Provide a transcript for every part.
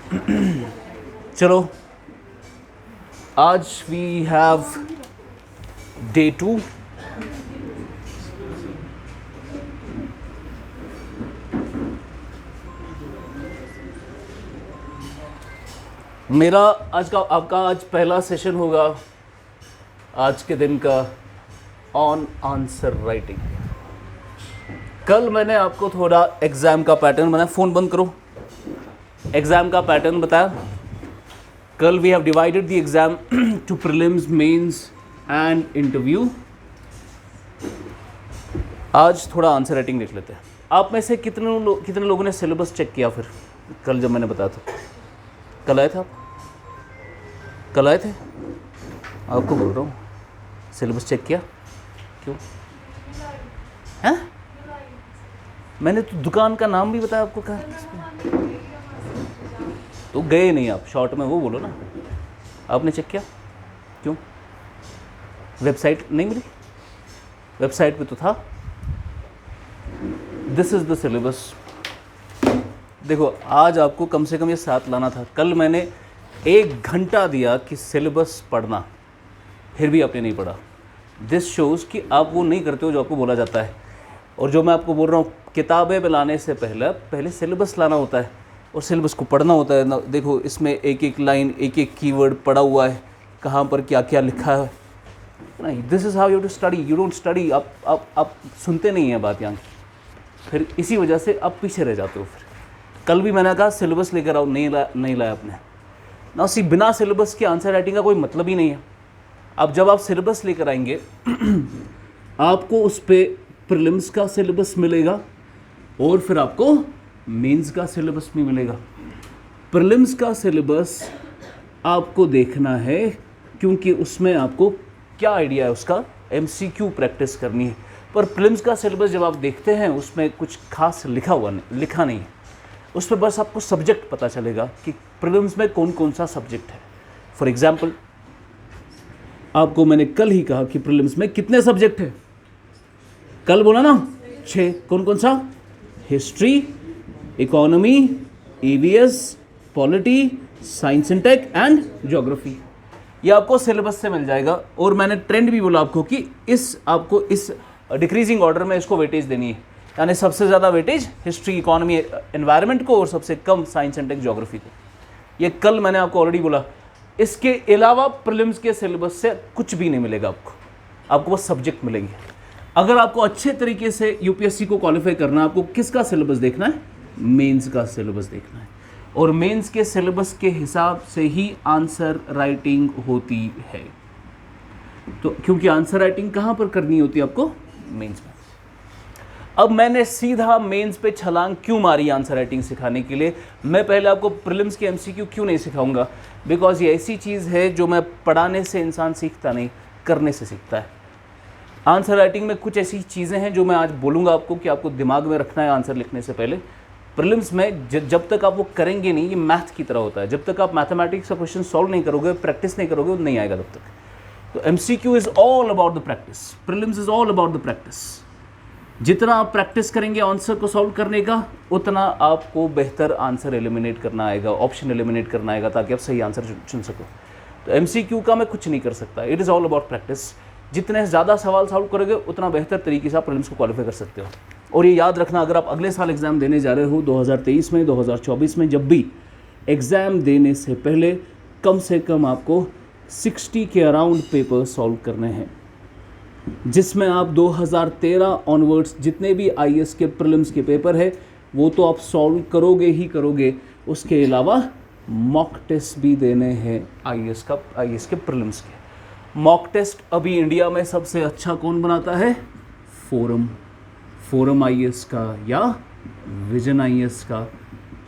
चलो, आज we have day 2। मेरा आपका आज पहला सेशन होगा आज के दिन का ऑन आंसर राइटिंग। कल मैंने आपको थोड़ा एग्ज़ाम का पैटर्न बनाया, फ़ोन बंद करो, एग्ज़ाम का पैटर्न बताया। कल we have divided the exam to prelims, mains and interview. आज थोड़ा आंसर राइटिंग देख लेते हैं। आप में से कितने लोगों ने सिलेबस चेक किया? फिर कल जब मैंने बताया था, कल आए थे आप? कल आए थे? आपको बोल रहा हूँ, सिलेबस चेक किया? क्यों? हैं? मैंने तो दुकान का नाम भी बताया आपको, कहा तो गए नहीं आप। शॉर्ट में वो बोलो ना, आपने चेक किया? क्यों? वेबसाइट नहीं मिली? वेबसाइट पे तो था। This is the syllabus. देखो, आज आपको कम से कम ये 7 लाना था। कल मैंने 1 घंटा दिया कि सिलेबस पढ़ना, फिर भी आपने नहीं पढ़ा। दिस शोज़ कि आप वो नहीं करते हो जो आपको बोला जाता है। और जो मैं आपको बोल रहा हूँ, किताबें पे लाने से पहले सिलेबस लाना होता है और सिलेबस को पढ़ना होता है ना। देखो, इसमें एक एक लाइन, एक एक कीवर्ड पढ़ा हुआ है, कहाँ पर क्या क्या लिखा है। नहीं, this is how you to study. You don't study. आप सुनते नहीं हैं बात यहाँ की, फिर इसी वजह से आप पीछे रह जाते हो। फिर कल भी मैंने कहा सिलेबस लेकर आओ, नहीं लाया आपने ना। उसी बिना सिलेबस के आंसर राइटिंग का कोई मतलब ही नहीं है। अब जब आप सिलेबस लेकर आएंगे आपको उस पर प्रीलिम्स का सिलेबस मिलेगा और फिर आपको मेंस का सिलेबस भी मिलेगा। प्रीलिम्स का सिलेबस आपको देखना है क्योंकि उसमें आपको क्या आइडिया है, उसका एमसीक्यू प्रैक्टिस करनी है। पर प्रीलिम्स का सिलेबस जब आप देखते हैं उसमें कुछ खास लिखा नहीं है। उस पर बस आपको सब्जेक्ट पता चलेगा कि प्रीलिम्स में कौन कौन सा सब्जेक्ट है। फॉर एग्जाम्पल, आपको मैंने कल ही कहा कि प्रीलिम्स में कितने सब्जेक्ट है। कल बोला ना 6। कौन कौन सा? History, economy, EVS, polity, science and tech and geography. ये आपको सिलेबस से मिल जाएगा। और मैंने ट्रेंड भी बोला आपको कि आपको इस डिक्रीजिंग ऑर्डर में इसको वेटेज देनी है, यानी सबसे ज़्यादा वेटेज हिस्ट्री, इकोनॉमी, एनवायरनमेंट को और सबसे कम साइंस एंड टेक, ज्योग्राफी को। ये कल मैंने आपको ऑलरेडी बोला। इसके अलावा प्रीलिम्स के सिलेबस से कुछ भी नहीं मिलेगा आपको बस सब्जेक्ट मिलेंगे। अगर आपको अच्छे तरीके से यूपीएससी को क्वालिफाई करना है, आपको किसका सिलेबस देखना है? मेंस का सिलेबस देखना है। और मेंस के सिलेबस के हिसाब से ही आंसर राइटिंग होती है। तो क्योंकि आंसर राइटिंग कहाँ पर करनी होती है आपको? मेंस में। अब मैंने सीधा मेंस पे छलांग क्यों मारी आंसर राइटिंग सिखाने के लिए? मैं पहले आपको प्रीलिम्स के एमसीक्यू क्यों नहीं सिखाऊंगा? बिकॉज ये ऐसी चीज़ है जो मैं पढ़ाने से इंसान सीखता नहीं, करने से सीखता है। आंसर राइटिंग में कुछ ऐसी चीज़ें हैं जो मैं आज बोलूँगा आपको कि आपको दिमाग में रखना है आंसर लिखने से पहले। प्रीलिम्स में जब तक आप वो करेंगे नहीं, ये मैथ की तरह होता है। जब तक आप मैथमेटिक्स का क्वेश्चन सॉल्व नहीं करोगे, प्रैक्टिस नहीं करोगे, वो नहीं आएगा तब तक। तो MCQ is all about the practice, prelims is all about the practice. जितना आप प्रैक्टिस करेंगे आंसर को सॉल्व करने का, उतना आपको बेहतर आंसर एलिमिनेट करना आएगा, ऑप्शन एलिमिनेट करना आएगा, ताकि आप सही आंसर चुन सको। तो एमसीक्यू का मैं कुछ नहीं कर सकता। It is all about practice. जितने ज़्यादा सवाल सॉल्व करोगे उतना बेहतर तरीके से आप प्रीलिम्स को क्वालिफाई कर सकते हो। और ये याद रखना, अगर आप अगले साल एग्ज़ाम देने जा रहे हो 2023 में, 2024 में, जब भी एग्ज़ाम देने से पहले कम से कम आपको 60 के अराउंड पेपर सॉल्व करने हैं, जिसमें आप 2013 ऑनवर्ड्स जितने भी आईएएस के प्रीलिम्स के पेपर है वो तो आप सॉल्व करोगे ही करोगे। उसके अलावा मॉक टेस्ट भी देने हैं आईएएस के प्रीलिम्स के। मॉक टेस्ट अभी इंडिया में सबसे अच्छा कौन बनाता है? फोरम आईएएस का या विजन आईएएस का।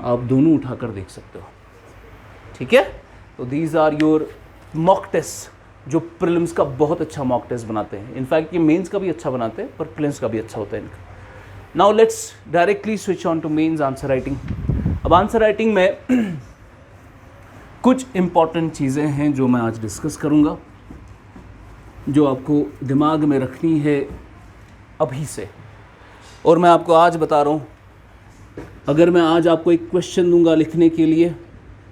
आप दोनों उठाकर देख सकते हो, ठीक है? तो these are your mock test जो प्रीलिम्स का बहुत अच्छा मॉक टेस्ट बनाते हैं। इनफैक्ट ये मेंस का भी अच्छा बनाते हैं, पर प्रीलिम्स का भी अच्छा होता है इनका। Now let's directly switch on to mains answer writing. अब आंसर राइटिंग में कुछ इंपॉर्टेंट चीज़ें हैं जो मैं आज डिस्कस करूंगा, जो आपको दिमाग में रखनी है अभी से। और मैं आपको आज बता रहा हूँ, अगर मैं आज आपको एक क्वेश्चन दूंगा लिखने के लिए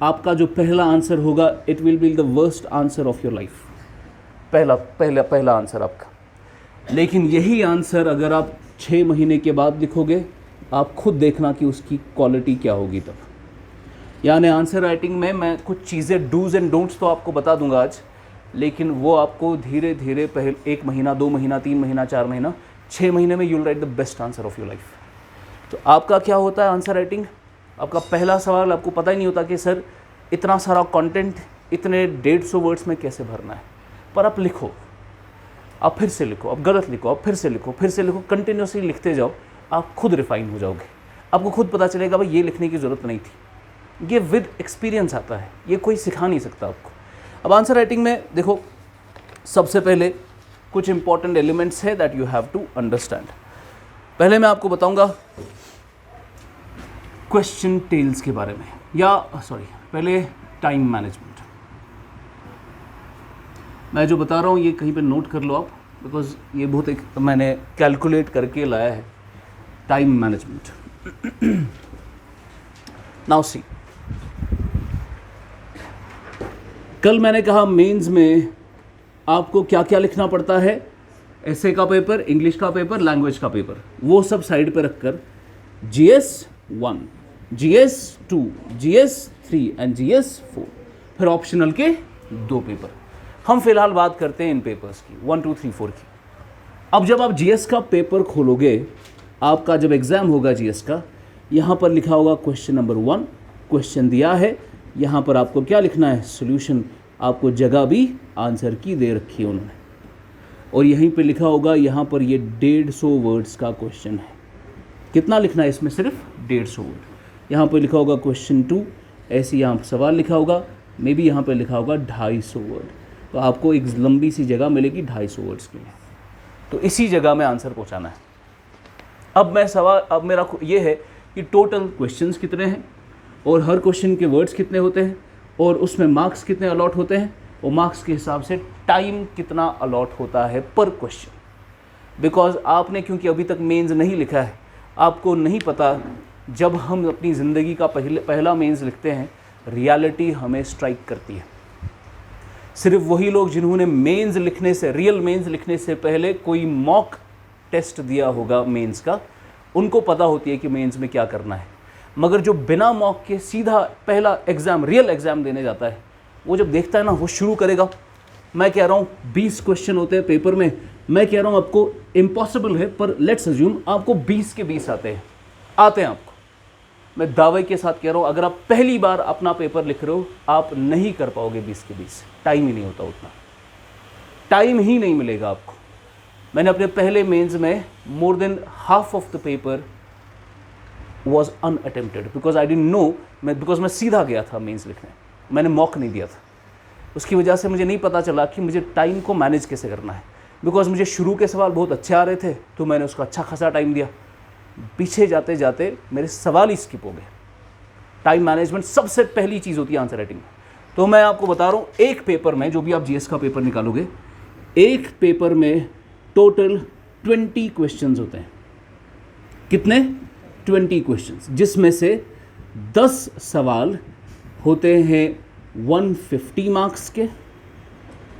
आपका जो पहला आंसर होगा it will be the worst answer of your life, पहला आंसर आपका। लेकिन यही आंसर अगर आप 6 महीने के बाद लिखोगे, आप खुद देखना कि उसकी क्वालिटी क्या होगी तब। यानी आंसर राइटिंग में मैं कुछ चीज़ें डूज एंड डोंट्स तो आपको बता दूंगा आज, लेकिन वो आपको धीरे धीरे पहले 1 महीना, 2 महीना, 3 महीना, 4 महीना, 6 महीने में you will write the best answer of your life. तो आपका क्या होता है आंसर राइटिंग, आपका पहला सवाल आपको पता ही नहीं होता कि सर इतना सारा कंटेंट इतने 150 वर्ड्स में कैसे भरना है, पर आप लिखो, आप फिर से लिखो, आप गलत लिखो, आप फिर से लिखो, फिर से लिखो, कंटिन्यूसली लिखते जाओ, आप खुद रिफाइन हो जाओगे। आपको खुद पता चलेगा भाई ये लिखने की ज़रूरत नहीं थी। ये विद एक्सपीरियंस आता है, ये कोई सिखा नहीं सकता आपको। अब आंसर राइटिंग में देखो, सबसे पहले कुछ इंपॉर्टेंट एलिमेंट्स है that you have to understand. पहले मैं आपको बताऊंगा क्वेश्चन टेल्स के बारे में, या पहले टाइम मैनेजमेंट। मैं जो बता रहा हूँ ये कहीं पे नोट कर लो आप, बिकॉज ये बहुत एक मैंने कैलकुलेट करके लाया है। Time management. नाउ सी, कल मैंने कहा मेंस में आपको क्या क्या लिखना पड़ता है, एसे का पेपर, इंग्लिश का पेपर, लैंग्वेज का पेपर, वो सब साइड पे रखकर GS 1, GS 2, GS 3 and GS 4, फिर ऑप्शनल के 2 पेपर। हम फिलहाल बात करते हैं इन पेपर्स की 1, 2, 3, 4 की। अब जब आप GS का पेपर खोलोगे, आपका जब एग्ज़ाम होगा GS का, यहाँ पर लिखा होगा क्वेश्चन नंबर 1, क्वेश्चन दिया है, यहाँ पर आपको क्या लिखना है, सॉल्यूशन। आपको जगह भी आंसर की दे रखी है उन्होंने, और यहीं पे लिखा होगा, यहाँ पर ये 150 वर्ड्स का क्वेश्चन है। कितना लिखना है इसमें, सिर्फ 150 वर्ड। यहाँ पर लिखा होगा क्वेश्चन 2, ऐसे यहाँ सवाल लिखा होगा, मे बी यहाँ पर लिखा होगा 250 वर्ड। तो आपको एक लंबी सी जगह मिलेगी 250 वर्ड्स के लिए, तो इसी जगह में आंसर पहुँचाना है। अब मेरा ये है कि टोटल क्वेश्चंस कितने हैं, और हर क्वेश्चन के वर्ड्स कितने होते हैं, और उसमें मार्क्स कितने अलॉट होते हैं, और मार्क्स के हिसाब से टाइम कितना अलॉट होता है पर क्वेश्चन। बिकॉज आपने क्योंकि अभी तक मेंस नहीं लिखा है, आपको नहीं पता, जब हम अपनी ज़िंदगी का पहला मेंस लिखते हैं, रियलिटी हमें स्ट्राइक करती है। सिर्फ वही लोग जिन्होंने मेंस लिखने से, रियल मेंस लिखने से पहले कोई मॉक टेस्ट दिया होगा मेंस का, उनको पता होती है कि मेंस में क्या करना है। मगर जो बिना मॉक के सीधा पहला एग्ज़ाम, रियल एग्ज़ाम देने जाता है, वो जब देखता है ना, वो शुरू करेगा। मैं कह रहा हूँ 20 क्वेश्चन होते हैं पेपर में, मैं कह रहा हूँ आपको इम्पॉसिबल है, पर लेट्स अज्यूम आपको 20 के 20 आते हैं आपको। मैं दावे के साथ कह रहा हूँ, अगर आप पहली बार अपना पेपर लिख रहे हो, आप नहीं कर पाओगे 20 के 20। टाइम ही नहीं होता उतना, टाइम ही नहीं मिलेगा आपको। मैंने अपने पहले मेंस में more than half of the paper was unattempted, because I didn't know, because मैं सीधा गया था मेंस लिखने, मैंने मॉक नहीं दिया था। उसकी वजह से मुझे नहीं पता चला कि मुझे टाइम को मैनेज कैसे करना है, बिकॉज मुझे शुरू के सवाल बहुत अच्छे आ रहे थे, तो मैंने उसका अच्छा खासा टाइम दिया। पीछे जाते जाते मेरे सवाल ही स्किप हो गए। टाइम मैनेजमेंट सबसे पहली चीज़ होती है आंसर राइटिंग में। तो मैं आपको बता रहा हूँ, एक पेपर में, जो भी आप GS का पेपर निकालोगे, एक पेपर में टोटल 20 क्वेश्चंस होते हैं। कितने? 20 क्वेश्चंस, जिसमें से 10 सवाल होते हैं 150 मार्क्स के,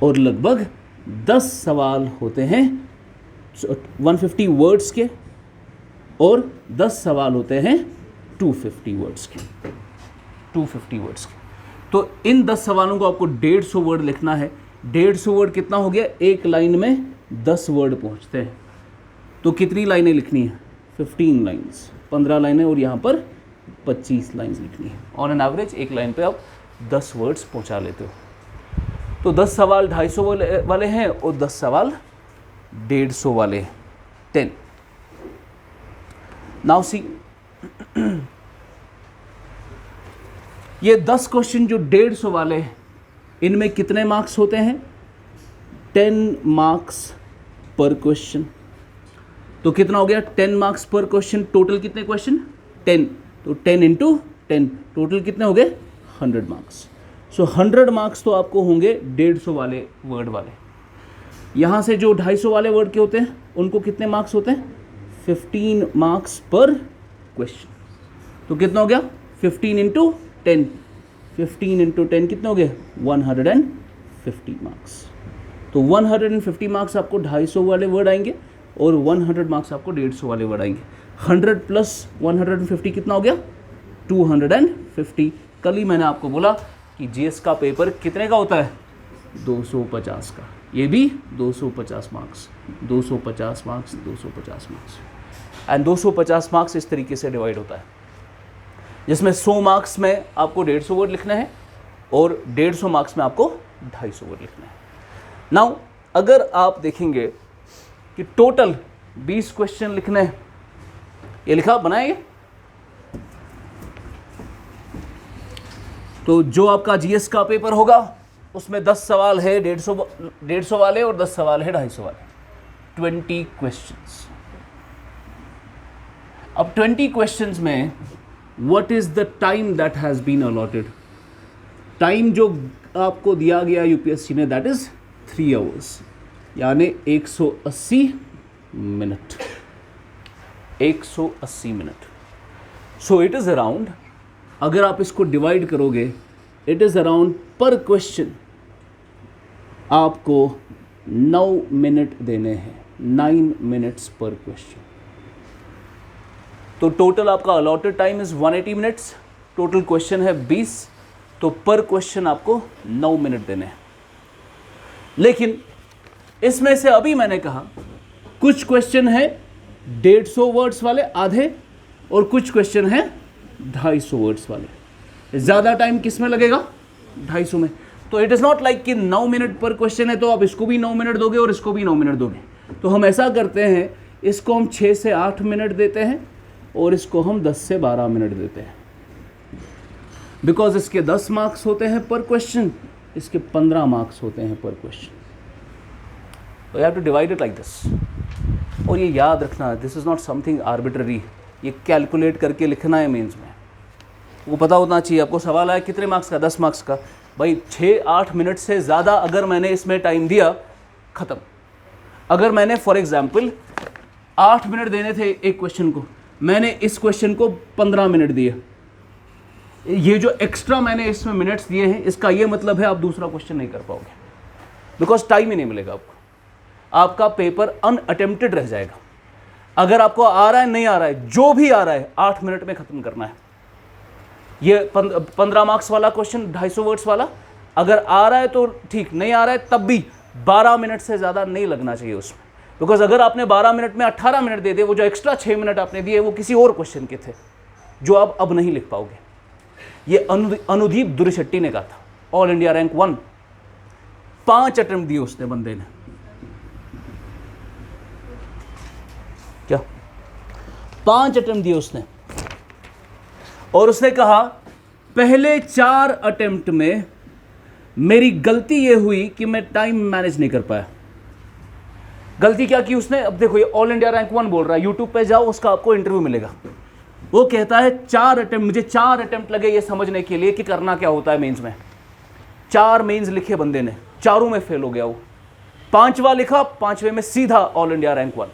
और लगभग 10 सवाल होते हैं 150 वर्ड्स के, और 10 सवाल होते हैं 250 वर्ड्स के। 250 वर्ड्स के। तो इन 10 सवालों को आपको 150 वर्ड लिखना है। 150 वर्ड कितना हो गया? एक लाइन में 10 वर्ड पहुंचते हैं। तो कितनी लाइनें लिखनी है? 15 लाइन्स, 15 लाइनें, और यहाँ पर 25 लाइन्स लिखनी है। ऑन एन एवरेज एक लाइन पे आप 10 वर्ड्स पहुँचा लेते हो। तो 10 सवाल 250 वाले हैं, और 10 सवाल 150 वाले हैं। 10। नाउ सी, ये 10 क्वेश्चन जो 150 वाले हैं, इनमें कितने मार्क्स होते हैं? 10 मार्क्स पर क्वेश्चन। तो कितना हो गया? 10 मार्क्स पर क्वेश्चन। टोटल कितने क्वेश्चन? 10। तो 10 इंटू 10, टोटल कितने हो गए? 100 मार्क्स। सो 100 मार्क्स तो आपको होंगे 150 वाले वर्ड वाले। यहाँ से जो 250 वाले वर्ड के होते हैं, उनको कितने मार्क्स होते हैं? 15 मार्क्स पर क्वेश्चन। तो कितना हो गया? 15 इंटू 10, 15 इंटू 10 कितने हो गए 150 मार्क्स। तो 150 मार्क्स आपको 250 वाले वर्ड आएंगे और 100 मार्क्स आपको 150 वाले वर्ड आएंगे। 100 प्लस 150 कितना हो गया 250। कल ही मैंने आपको बोला कि जीएस का पेपर कितने का होता है 250 का, ये भी 250 marks 250 marks 250 marks and 250 marks इस तरीके से डिवाइड होता है, जिसमें 100 मार्क्स में आपको 150 वर्ड लिखना है और 150 मार्क्स में आपको 250 वर्ड लिखना है। नाउ अगर आप देखेंगे कि टोटल 20 क्वेश्चन लिखने हैं, ये लिखा बनाएंगे तो जो आपका जीएस का पेपर होगा उसमें 10 सवाल है 150 वाले और 10 सवाल है 250 वाले, 20 क्वेश्चंस। अब 20 क्वेश्चंस में what is the time that has been allotted, time जो आपको दिया गया यूपीएससी ने दैट इज 3 आवर्स, यानी 180 minute 180 minute. So it is around, अगर आप इसको डिवाइड करोगे इट इज अराउंड पर क्वेश्चन आपको 9 मिनट देने हैं, 9 मिनट्स पर क्वेश्चन। तो टोटल आपका allotted time is 180 minutes, total question है 20, तो पर क्वेश्चन आपको 9 मिनट देने हैं। लेकिन इसमें से अभी मैंने कहा कुछ क्वेश्चन है 150 वर्ड्स वाले आधे और कुछ क्वेश्चन है 250 वर्ड्स वाले। ज़्यादा टाइम किस में लगेगा 250 में। तो इट इज़ नॉट लाइक कि 9 मिनट पर क्वेश्चन है तो आप इसको भी 9 मिनट दोगे और इसको भी 9 मिनट दोगे। तो हम ऐसा करते हैं, इसको हम 6 से 8 मिनट देते हैं और इसको हम 10 से 12 मिनट देते हैं, बिकॉज इसके 10 मार्क्स होते हैं पर क्वेश्चन, इसके 15 मार्क्स होते हैं पर क्वेश्चन। तो you have to divide it like this. और ये याद रखना, this is not something arbitrary, ये कैलकुलेट करके लिखना है मेंस में, वो पता होना चाहिए आपको। सवाल आया कितने मार्क्स का 10 मार्क्स का, भाई 6-8 मिनट से ज़्यादा अगर मैंने इसमें टाइम दिया ख़त्म। अगर मैंने फॉर एग्जांपल 8 मिनट देने थे एक क्वेश्चन को, मैंने इस क्वेश्चन को 15 मिनट दिए, ये जो एक्स्ट्रा मैंने इसमें मिनट्स दिए हैं इसका ये मतलब है आप दूसरा क्वेश्चन नहीं कर पाओगे, बिकॉज टाइम ही नहीं मिलेगा आपको, आपका पेपर अनअटेम्प्टेड रह जाएगा। अगर आपको आ रहा है नहीं आ रहा है, जो भी आ रहा है 8 मिनट में ख़त्म करना है। ये 15 मार्क्स वाला क्वेश्चन 250 वर्ड्स वाला अगर आ रहा है तो ठीक, नहीं आ रहा है तब भी 12 मिनट से ज़्यादा नहीं लगना चाहिए उसमें, बिकॉज अगर आपने 12 मिनट में 18 मिनट दे दिए, वो जो एक्स्ट्रा 6 मिनट आपने दिए वो किसी और क्वेश्चन के थे जो आप अब नहीं लिख पाओगे। ये अनुदीप दुरिशेट्टी ने कहा था, ऑल इंडिया रैंक 1, 5 अटेम्प्ट दिए उसने बंदे ने, क्या 5 अटेम्प्ट दिए उसने, और उसने कहा पहले 4 अटेम्प्ट में मेरी गलती ये हुई कि मैं टाइम मैनेज नहीं कर पाया। गलती क्या की उसने, अब देखो ये ऑल इंडिया रैंक 1 बोल रहा है, यूट्यूब पे जाओ उसका आपको इंटरव्यू मिलेगा। वो कहता है 4 अटेम्प्ट, मुझे 4 अटेम्प्ट लगे ये समझने के लिए कि करना क्या होता है मेंस में। 4 मेंस लिखे बंदे ने, चारों में फेल हो गया वो। 5वां लिखा, 5वें में सीधा ऑल इंडिया रैंक 1।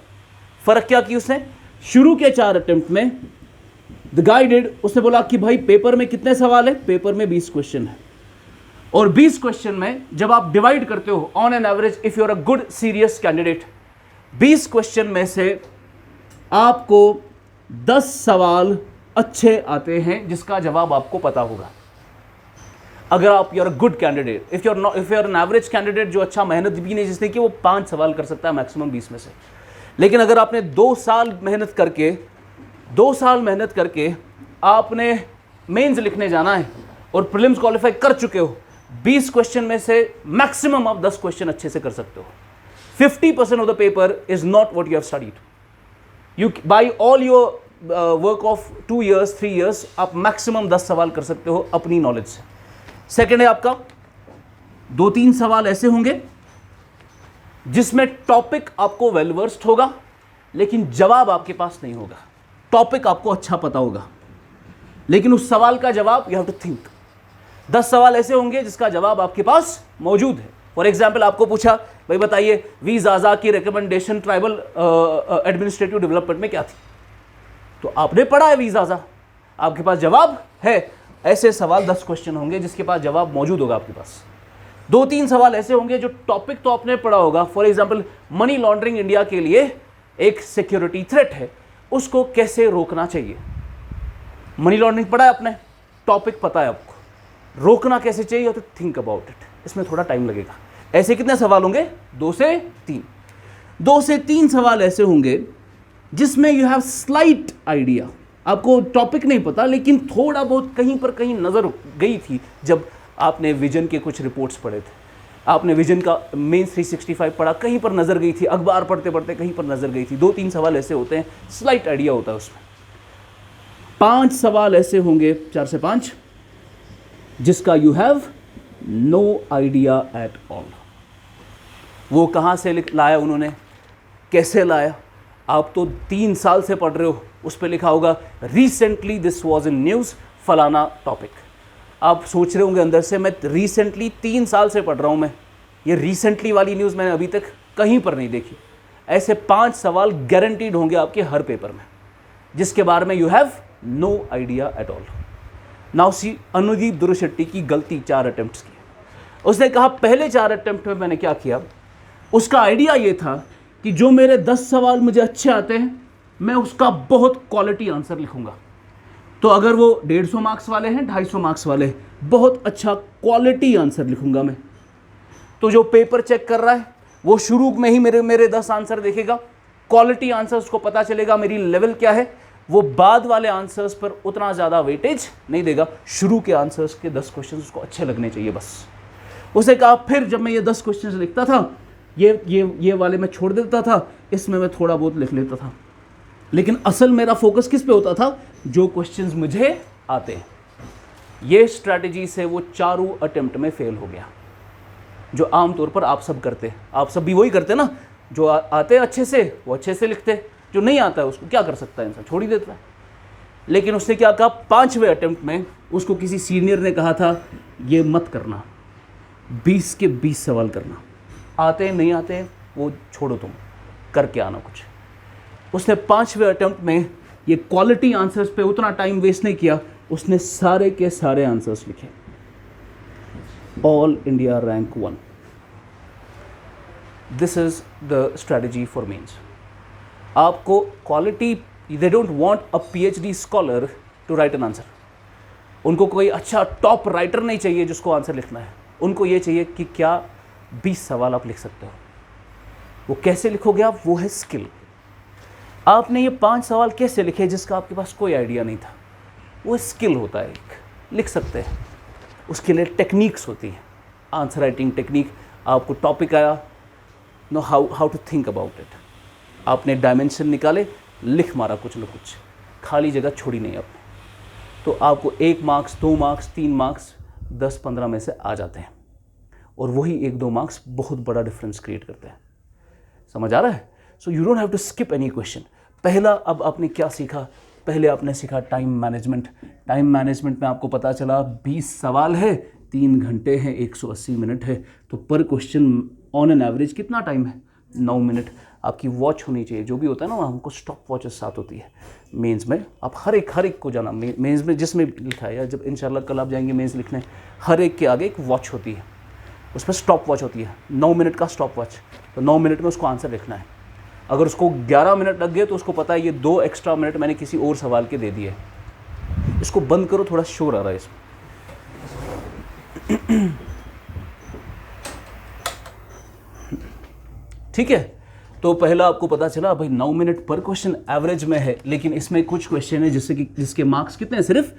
फर्क क्या की उसने, शुरू के 4 अटेम्प्ट में द गाय डिड, उसने बोला कि भाई पेपर में कितने सवाल है, पेपर में 20 क्वेश्चन है, और 20 क्वेश्चन में जब आप डिवाइड करते हो on an average, if you are a good serious candidate, 20 question में से आपको 10 सवाल अच्छे आते हैं जिसका जवाब आपको पता होगा। अगर आप you are a good candidate, if you are an average candidate जो अच्छा मेहनत भी नहीं जिसने कि वो 5 सवाल कर सकता है मैक्सिमम 20 में से। लेकिन अगर आपने 2 साल मेहनत करके आपने मेंस लिखने जाना है और प्रीलिम्स क्वालिफाई कर चुके हो, 20 क्वेश्चन में से मैक्सिमम आप 10 क्वेश्चन अच्छे से कर सकते हो। 50% of the paper is not what you have studied. You by all your work of 2 years 3 years आप मैक्सिमम 10 सवाल कर सकते हो अपनी नॉलेज से। सेकेंड है आपका 2-3 सवाल ऐसे होंगे जिसमें टॉपिक आपको वेल वर्स्ड होगा लेकिन जवाब आपके पास नहीं होगा। टॉपिक आपको अच्छा पता होगा लेकिन उस सवाल का जवाब यू हैव टू थिंक। 10 सवाल ऐसे होंगे जिसका जवाब आपके पास मौजूद है। फॉर एग्जाम्पल आपको पूछा भाई बताइए वी ज़ाज़ा की रिकमेंडेशन ट्राइबल एडमिनिस्ट्रेटिव डेवलपमेंट में क्या थी, तो आपने पढ़ा है वी ज़ाज़ा, आपके पास जवाब है ऐसे सवाल 10 क्वेश्चन होंगे जिसके पास जवाब मौजूद होगा आपके पास। 2-3 सवाल ऐसे होंगे जो टॉपिक तो आपने पढ़ा होगा, for example money laundering India के लिए एक सिक्योरिटी थ्रेट है, उसको कैसे रोकना चाहिए। मनी लॉन्ड्रिंग पढ़ा है आपने, टॉपिक पता है आपको, रोकना कैसे चाहिए, तो थिंक अबाउट इट, इसमें थोड़ा टाइम लगेगा। ऐसे कितने सवाल होंगे? 2 से 3। 2 से 3 सवाल ऐसे होंगे जिसमें यू हैव स्लाइट आइडिया, आपको टॉपिक नहीं पता लेकिन थोड़ा बहुत कहीं पर कहीं नज़र गई थी जब आपने विजन के कुछ रिपोर्ट्स पढ़े थे, आपने विजन का मेंस 365 पढ़ा, कहीं पर नज़र गई थी, अखबार पढ़ते पढ़ते कहीं पर नज़र गई थी। 2-3 सवाल ऐसे होते हैं, स्लाइट आइडिया होता है उसमें। 5 सवाल ऐसे होंगे, 4 से 5, जिसका you have no idea at all. वो कहाँ से लाया उन्होंने, कैसे लाया, आप तो 3 साल से पढ़ रहे हो, उस पर लिखा होगा recently this was in news फलाना टॉपिक। आप सोच रहे होंगे अंदर से, मैं रिसेंटली 3 साल से पढ़ रहा हूँ, मैं ये रिसेंटली वाली न्यूज़ मैंने अभी तक कहीं पर नहीं देखी। ऐसे 5 सवाल गारंटीड होंगे आपके हर पेपर में, जिसके बारे में you have no idea at all. Now see Anudeep Durishetty की गलती 4 अटेम्प्ट्स की। उसने कहा पहले 4 अटेम्प्ट में मैंने क्या किया, उसका आइडिया ये था कि जो मेरे 10 सवाल मुझे अच्छे आते हैं मैं उसका बहुत क्वालिटी आंसर लिखूंगा। तो अगर वो 150 मार्क्स वाले हैं, 250 मार्क्स वाले, बहुत अच्छा क्वालिटी आंसर लिखूंगा मैं। तो जो पेपर चेक कर रहा है वो शुरू में ही मेरे 10 आंसर देखेगा, क्वालिटी आंसर उसको पता चलेगा मेरी लेवल क्या है, वो बाद वाले आंसर्स पर उतना ज़्यादा वेटेज नहीं देगा, शुरू के आंसर्स के 10 क्वेश्चन उसको अच्छे लगने चाहिए बस। उसे कहा फिर जब मैं ये 10 क्वेश्चन लिखता था, ये वाले मैं छोड़ देता था, इसमें मैं थोड़ा बहुत लिख लेता था, लेकिन असल मेरा फोकस किस पे होता था, जो क्वेश्चंस मुझे आते हैं। ये स्ट्रैटेजी से वो 4 अटेम्प्ट में फेल हो गया, जो आमतौर पर आप सब करते, आप सब भी वही करते ना, जो आते हैं अच्छे से वो अच्छे से लिखते, जो नहीं आता है उसको क्या कर सकता है इंसान, छोड़ ही देता है। लेकिन उसने क्या कहा, 5वें अटेम्प्ट में उसको किसी सीनियर ने कहा था ये मत करना, 20 के 20 सवाल करना, आते हैं नहीं आते हैं वो छोड़ो, तुम करके आना कुछ। उसने 5वें अटेम्प्ट में ये क्वालिटी आंसर्स पे उतना टाइम वेस्ट नहीं किया, उसने सारे के सारे आंसर्स लिखे, all India rank 1। This is the strategy for mains. आपको quality, they don't want a PhD scholar to write an answer. उनको कोई अच्छा टॉप राइटर नहीं चाहिए जिसको आंसर लिखना है, उनको ये चाहिए कि क्या 20 सवाल आप लिख सकते हो। वो कैसे लिखोगे आप, वो है स्किल। आपने ये 5 सवाल कैसे लिखे जिसका आपके पास कोई आइडिया नहीं था, वो स्किल होता है, एक लिख सकते हैं। उसके लिए टेक्निक्स होती हैं, आंसर राइटिंग टेक्निक। आपको टॉपिक आया, know how to think about it, आपने डायमेंशन निकाले, लिख मारा कुछ न कुछ, खाली जगह छोड़ी नहीं आपने, तो आपको 1 मार्क्स 2 मार्क्स 3 मार्क्स 10-15 में से आ जाते हैं, और वही 1-2 मार्क्स बहुत बड़ा डिफरेंस क्रिएट करते हैं। समझ आ रहा है? So you don't have to skip any question. पहला, अब आपने क्या सीखा, पहले आपने सीखा टाइम मैनेजमेंट। टाइम मैनेजमेंट में आपको पता चला 20 सवाल है, 3 घंटे हैं, 180 मिनट है, तो पर क्वेश्चन ऑन एन एवरेज कितना टाइम है, 9 मिनट। आपकी वॉच होनी चाहिए, जो भी होता है ना, हमको स्टॉप वॉचेस साथ होती है मेंस में। आप हर एक को जाना, मेंस में जिसमें लिखा है, या जब इंशाल्लाह कल आप जाएंगे मेंस लिखने, हर एक के आगे एक वॉच होती है, उस पर स्टॉप वॉच होती है, 9 मिनट का स्टॉप वॉच। तो 9 मिनट में उसको आंसर लिखना है। अगर उसको 11 मिनट लग गए तो उसको पता है ये 2 एक्स्ट्रा मिनट मैंने किसी और सवाल के दे दिए। इसको बंद करो, थोड़ा शोर आ रहा है इसमें। ठीक है, तो पहला आपको पता चला भाई 9 मिनट पर क्वेश्चन एवरेज में है, लेकिन इसमें कुछ क्वेश्चन है जिसके मार्क्स कितने हैं, सिर्फ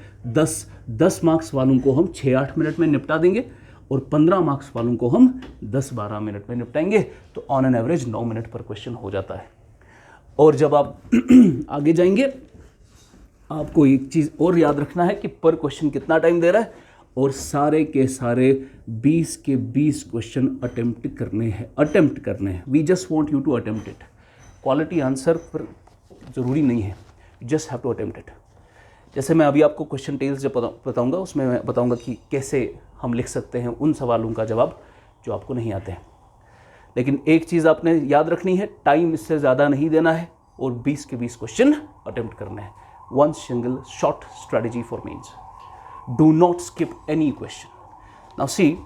10 मार्क्स वालों को हम 6-8 मिनट में निपटा देंगे, और 15 मार्क्स वालों को हम 10-12 मिनट में निपटाएंगे। तो ऑन एन एवरेज 9 मिनट पर क्वेश्चन हो जाता है। और जब आप आगे जाएंगे, आपको एक चीज़ और याद रखना है कि पर क्वेश्चन कितना टाइम दे रहा है, और सारे के सारे 20 के 20 क्वेश्चन अटेम्प्ट करने हैं। We just want you to attempt it. Quality answer पर ज़रूरी नहीं है, you just have to attempt it. जैसे मैं अभी आपको क्वेश्चन टेल्स जब बताऊंगा, उसमें मैं बताऊंगा कि कैसे हम लिख सकते हैं उन सवालों का जवाब जो आपको नहीं आते हैं। लेकिन एक चीज़ आपने याद रखनी है, टाइम इससे ज़्यादा नहीं देना है, और 20 के 20 क्वेश्चन अटेम्प्ट करने हैं। One single short strategy for mains. Do not skip any question. Now see,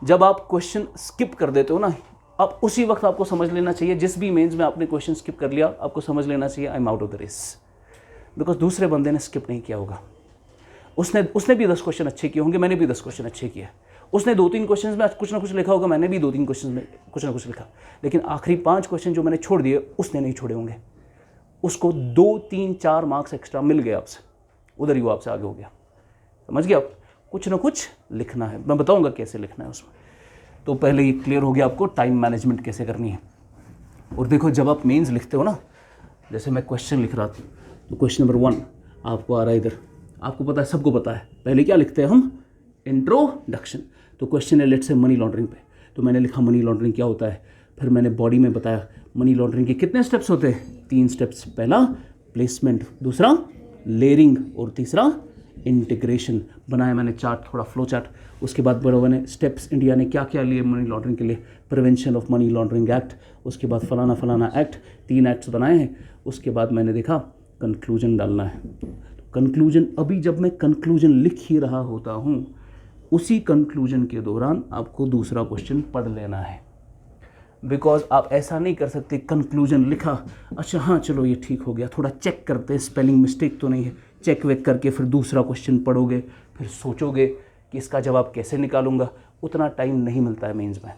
जब आप क्वेश्चन स्किप कर देते हो ना, अब उसी वक्त आपको समझ लेना चाहिए, जिस भी मेंस में आपने क्वेश्चन स्किप कर लिया, आपको समझ लेना चाहिए I am out of the race. Because दूसरे बंदे ने स्किप नहीं किया होगा, उसने भी 10 क्वेश्चन अच्छे किए होंगे, मैंने भी 10 क्वेश्चन अच्छे किए। उसने 2-3 क्वेश्चन में कुछ ना कुछ लिखा होगा, मैंने भी 2-3 क्वेश्चन में कुछ ना कुछ लिखा, लेकिन आखिरी 5 क्वेश्चन जो मैंने छोड़ दिए उसने नहीं छोड़े होंगे। उसको 2-3-4 मार्क्स एक्स्ट्रा मिल गए आपसे, उधर ही वो आपसे आगे हो गया। समझ गया आप? कुछ ना कुछ लिखना है, मैं बताऊंगा कैसे लिखना है उसमें। तो पहले ये क्लियर हो गया आपको टाइम मैनेजमेंट कैसे करनी है। और देखो, जब आप मेंस लिखते हो ना, जैसे मैं क्वेश्चन लिख रहा था, तो क्वेश्चन नंबर 1 आपको आ रहा है इधर, आपको पता है, सबको पता है, पहले क्या लिखते हैं हम, इंट्रोडक्शन। तो क्वेश्चन है लेट्स से मनी लॉन्ड्रिंग पे, तो मैंने लिखा मनी लॉन्ड्रिंग क्या होता है, फिर मैंने बॉडी में बताया मनी लॉन्ड्रिंग के कितने स्टेप्स होते हैं, 3 स्टेप्स। पहला प्लेसमेंट, दूसरा लेयरिंग, और तीसरा इंटीग्रेशन। बनाया मैंने चार्ट, थोड़ा फ्लो चार्ट। उसके बाद बड़ा मैंने स्टेप्स इंडिया ने क्या क्या लिए मनी लॉन्ड्रिंग के लिए, prevention of money laundering act, उसके बाद फलाना फलाना एक्ट, 3 एक्ट्स बनाए हैं। उसके बाद मैंने देखा कंक्लूजन डालना है। कंक्लूजन, अभी जब मैं कंक्लूजन लिख ही रहा होता हूँ, उसी कंक्लूजन के दौरान आपको दूसरा क्वेश्चन पढ़ लेना है। बिकॉज आप ऐसा नहीं कर सकते, कंक्लूजन लिखा, अच्छा हाँ चलो ये ठीक हो गया, थोड़ा चेक करते हैं स्पेलिंग मिस्टेक तो नहीं है, चेक वेक करके फिर दूसरा क्वेश्चन पढ़ोगे, फिर सोचोगे कि इसका जवाब कैसे निकालूंगा। उतना टाइम नहीं मिलता है मेंस में,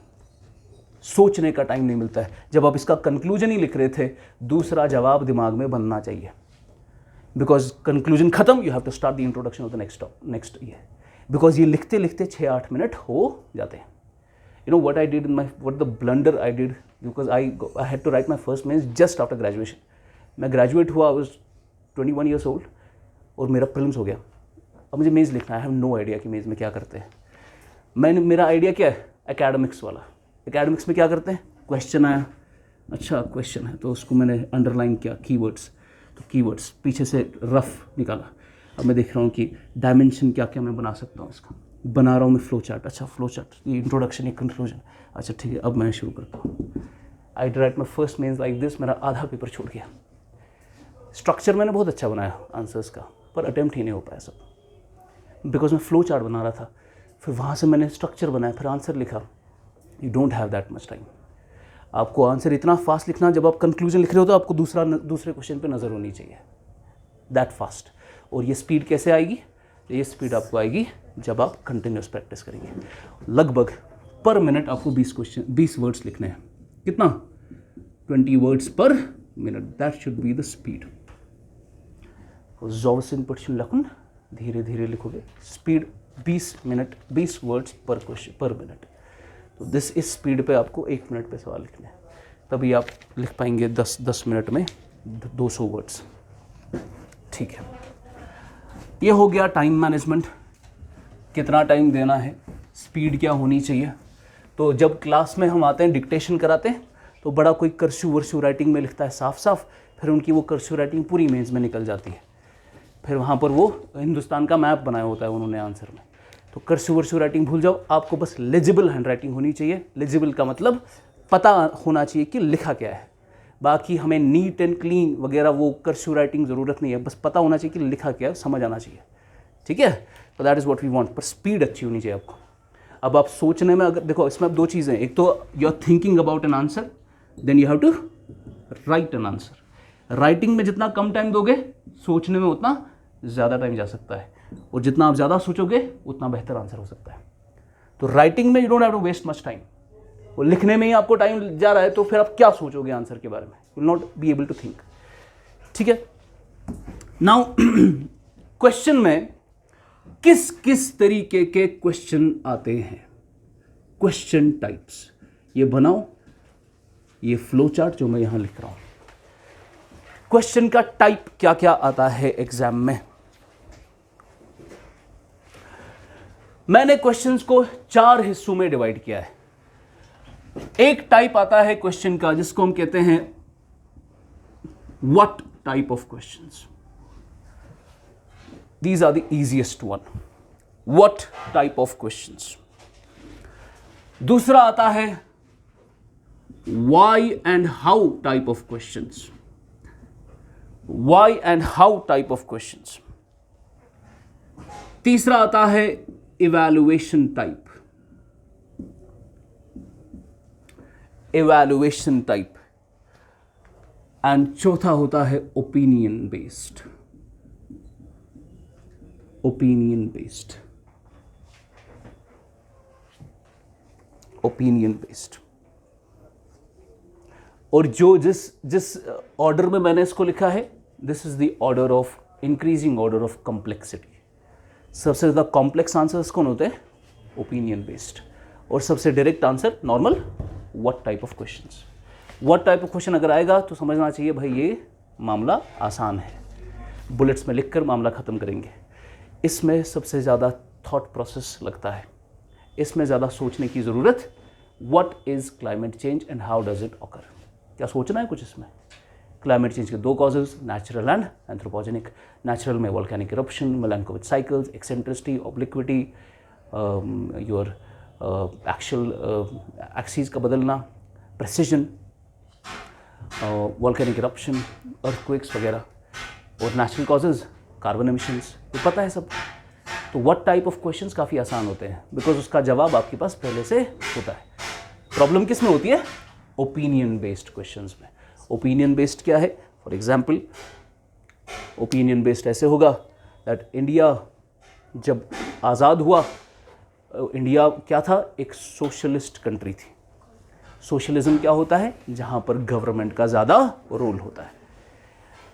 सोचने का टाइम नहीं मिलता है। जब आप इसका कंक्लूजन ही लिख रहे थे, दूसरा जवाब दिमाग में बनना चाहिए। बिकॉज कंक्लूजन खत्म, you have to start the introduction of the next year. Because ये लिखते लिखते 6-8 मिनट हो जाते हैं। You know what I did what the blunder I did, because I had to write my first mains just after graduation. मैं graduate हुआ, I was 21 years old, और मेरा प्रीलिम्स हो गया। अब मुझे मेंस लिखना है, आई हैव नो आइडिया कि मेंस में क्या करते हैं। मेरा आइडिया क्या है, एकेडमिक्स वाला। एकेडमिक्स में क्या करते हैं, क्वेश्चन आया, अच्छा क्वेश्चन है तो उसको मैंने अंडरलाइन किया, कीवर्ड्स, तो कीवर्ड्स पीछे से रफ निकाला। अब मैं देख रहा हूँ कि डायमेंशन क्या क्या मैं बना सकता हूँ, इसका बना रहा हूँ मैं फ्लो चार्ट। अच्छा फ्लो चार्ट, ये इंट्रोडक्शन, ये कंक्लूजन, अच्छा ठीक है, अब मैं शुरू करता हूँ। I write my first mains like this, मेरा आधा पेपर छूट गया। स्ट्रक्चर मैंने बहुत अच्छा बनाया आंसर्स का, पर अटेम्प्ट ही नहीं हो पाया सब, बिकॉज मैं फ्लो चार्ट बना रहा था। फिर वहाँ से मैंने स्ट्रक्चर बनाया, फिर आंसर लिखा। You don't have that much time. आपको आंसर इतना फास्ट लिखना, जब आप कंक्लूजन लिख रहे हो तो आपको दूसरे क्वेश्चन पर नज़र होनी चाहिए, दैट फास्ट। और ये स्पीड कैसे आएगी, ये स्पीड आपको आएगी जब आप कंटिन्यूस प्रैक्टिस करेंगे। लगभग पर मिनट आपको 20 वर्ड्स लिखने हैं। कितना, 20 वर्ड्स पर minute, that should be the speed. ज़ोवसिन पढ़छुन लखन, धीरे धीरे लिखोगे, स्पीड 20 मिनट, 20 वर्ड्स पर क्वेश्चन पर मिनट। तो इस स्पीड पे आपको 1 मिनट पे सवाल लिखने हैं, तभी आप लिख पाएंगे 10 मिनट में 200 वर्ड्स। ठीक है, ये हो गया टाइम मैनेजमेंट, कितना टाइम देना है, स्पीड क्या होनी चाहिए। तो जब क्लास में हम आते हैं, डिक्टेशन कराते हैं, तो बड़ा कोई कर्सिव वर्सिव राइटिंग में लिखता है साफ साफ, फिर उनकी वो कर्सिव राइटिंग पूरी मेंस में निकल जाती है। फिर वहाँ पर वो हिंदुस्तान का मैप बनाया होता है उन्होंने आंसर में। तो कर्सिव वर्सिव राइटिंग भूल जाओ, आपको बस लेजिबल हैंड राइटिंग होनी चाहिए। लेजिबल का मतलब पता होना चाहिए कि लिखा क्या है। बाकी हमें नीट एंड क्लीन वगैरह वो कर्सिव राइटिंग ज़रूरत नहीं है, बस पता होना चाहिए कि लिखा क्या है, समझ आना चाहिए। ठीक है, तो that is what we want. पर स्पीड अच्छी होनी चाहिए आपको। अब आप सोचने में, अगर देखो इसमें अब 2 चीज़ें हैं, एक तो you are thinking about an answer, then you have to write an answer. Writing में जितना कम टाइम दोगे, सोचने में उतना ज़्यादा टाइम जा सकता है, और जितना आप ज़्यादा सोचोगे उतना बेहतर आंसर हो सकता है। तो राइटिंग में you don't have to waste much time, और लिखने में ही आपको टाइम जा रहा है, तो फिर आप क्या सोचोगे आंसर के बारे में, you will not be able to think. ठीक है, नाउ क्वेश्चन में किस किस तरीके के क्वेश्चन आते हैं, क्वेश्चन टाइप्स, ये बनाओ, ये फ्लो चार्ट जो मैं यहां लिख रहा हूं। क्वेश्चन का टाइप क्या क्या आता है एग्जाम में। मैंने क्वेश्चंस को 4 हिस्सों में डिवाइड किया है। एक टाइप आता है क्वेश्चन का जिसको हम कहते हैं what type of questions. These are the easiest one. What type of questions? दूसरा आता है why and how type of questions. Why and how type of questions. तीसरा आता है evaluation type, evaluation type, and चौथा होता है opinion based, opinion based, opinion based. और जो जिस ऑर्डर में मैंने इसको लिखा है, this is the order of increasing order of complexity. सबसे ज़्यादा कॉम्प्लेक्स आंसर्स कौन होते हैं? Opinion based. और सबसे direct answer normal, what type of questions. What type of question अगर आएगा तो समझना चाहिए भाई ये मामला आसान है, बुलेट्स में लिखकर मामला ख़त्म करेंगे। इसमें सबसे ज़्यादा थॉट प्रोसेस लगता है, इसमें ज़्यादा सोचने की ज़रूरत। What is climate change and how does it occur? क्या सोचना है कुछ इसमें? क्लाइमेट चेंज के दो causes, natural and anthropogenic. Natural में volcanic eruption, Milankovitch cycles, eccentricity, obliquity, your actual axis का बदलना, प्रेसिजन, वोल्केनिक इरप्शन, अर्थक्वेक्स वगैरह। और नेचुरल कॉजेज, कार्बन एमिशंस, ये पता है सब। तो व्हाट टाइप ऑफ क्वेश्चंस काफ़ी आसान होते हैं, बिकॉज उसका जवाब आपके पास पहले से होता है। प्रॉब्लम किस में होती है? ओपिनियन बेस्ड क्वेश्चंस में। ओपिनियन बेस्ड क्या है? फॉर एग्जाम्पल, ओपिनियन बेस्ड ऐसे होगा दैट इंडिया जब आज़ाद हुआ, इंडिया क्या था? एक सोशलिस्ट कंट्री थी। सोशलिज्म क्या होता है? जहाँ पर गवर्नमेंट का ज़्यादा रोल होता है।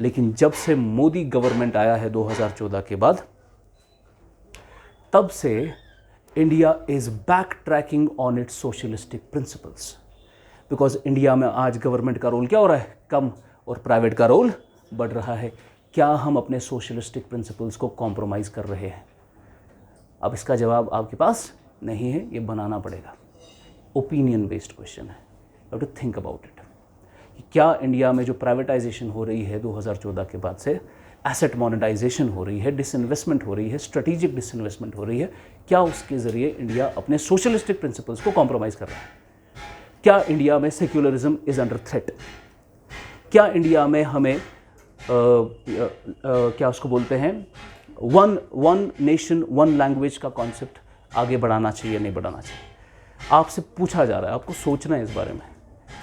लेकिन जब से मोदी गवर्नमेंट आया है 2014 के बाद, तब से India is back tracking on it's socialistic principles. Because India में आज गवर्नमेंट का रोल क्या हो रहा है? कम, और प्राइवेट का रोल बढ़ रहा है। क्या हम अपने सोशलिस्टिक प्रिंसिपल्स को कॉम्प्रोमाइज़ कर रहे हैं? अब इसका जवाब आपके पास नहीं है, ये बनाना पड़ेगा। ओपिनियन बेस्ड क्वेश्चन है, you have to think about it. क्या इंडिया में जो प्राइवेटाइजेशन हो रही है 2014 के बाद से, एसेट मोनेटाइजेशन हो रही है, डिसइन्वेस्टमेंट हो रही है, स्ट्रेटेजिक डिसइन्वेस्टमेंट हो रही है, क्या उसके ज़रिए इंडिया अपने सोशलिस्टिक प्रिंसिपल्स को कॉम्प्रोमाइज़ कर रहा है? क्या इंडिया में सेक्युलरिज्म इज़ अंडर थ्रेट? क्या इंडिया में हमें क्या उसको बोलते हैं, वन नेशन वन लैंग्वेज का कॉन्सेप्ट आगे बढ़ाना चाहिए, नहीं बढ़ाना चाहिए? आपसे पूछा जा रहा है, आपको सोचना है इस बारे में।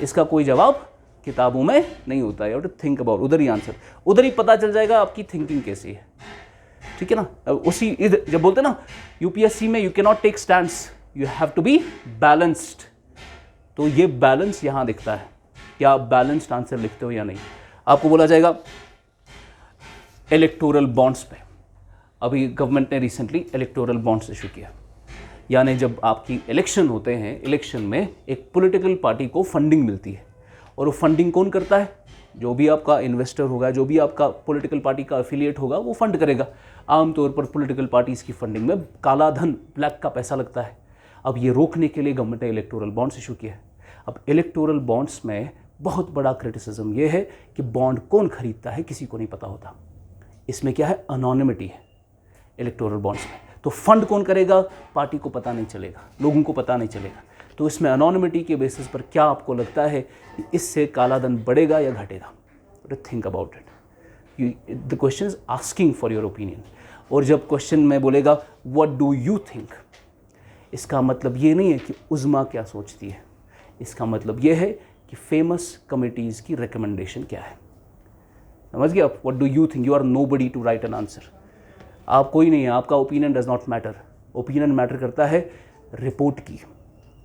इसका कोई जवाब किताबों में नहीं होता है, you have to think about. उधर ही आंसर, उधर ही पता चल जाएगा आपकी थिंकिंग कैसी है, ठीक है ना। उसी जब बोलते हैं ना यूपीएससी में you can not take stands, you have to be balanced. तो ये बैलेंस यहां दिखता है, क्या आप बैलेंस्ड आंसर लिखते हो या नहीं। आपको बोला जाएगा इलेक्टोरल बॉन्ड्स पे, अभी गवर्नमेंट ने रिसेंटली इलेक्टोरल बॉन्ड्स इशू किया, यानी जब आपकी इलेक्शन होते हैं, इलेक्शन में एक पॉलिटिकल पार्टी को फंडिंग मिलती है, और वो फंडिंग कौन करता है? जो भी आपका इन्वेस्टर होगा, जो भी आपका पॉलिटिकल पार्टी का एफिलिएट होगा, वो फंड करेगा। आमतौर पर पॉलिटिकल पार्टीज की फंडिंग में काला धन, ब्लैक का पैसा लगता है। अब ये रोकने के लिए गवर्नमेंट ने इलेक्टोरल बॉन्ड्स इशू किया है। अब इलेक्टोरल बॉन्ड्स में बहुत बड़ा क्रिटिसिज्म ये है कि बॉन्ड कौन खरीदता है किसी को नहीं पता होता। इसमें क्या है? अनोनिमिटी है इलेक्टोरल बॉन्ड्स में। तो फंड कौन करेगा? पार्टी को पता नहीं चलेगा, लोगों को पता नहीं चलेगा। तो इसमें अनोनिमिटी के बेसिस पर क्या आपको लगता है कि इससे काला धन बढ़ेगा या घटेगा? Think about it. The question is asking for your opinion. और जब क्वेश्चन में बोलेगा व्हाट डू यू थिंक, इसका मतलब ये नहीं है कि उज़्मा क्या सोचती है, इसका मतलब ये है कि फेमस कमिटीज़ की रिकमेंडेशन क्या है। समझ गए आप? What do you think? You are nobody to write an answer. आप कोई नहीं है, आपका opinion does not matter. Opinion matter करता है रिपोर्ट की,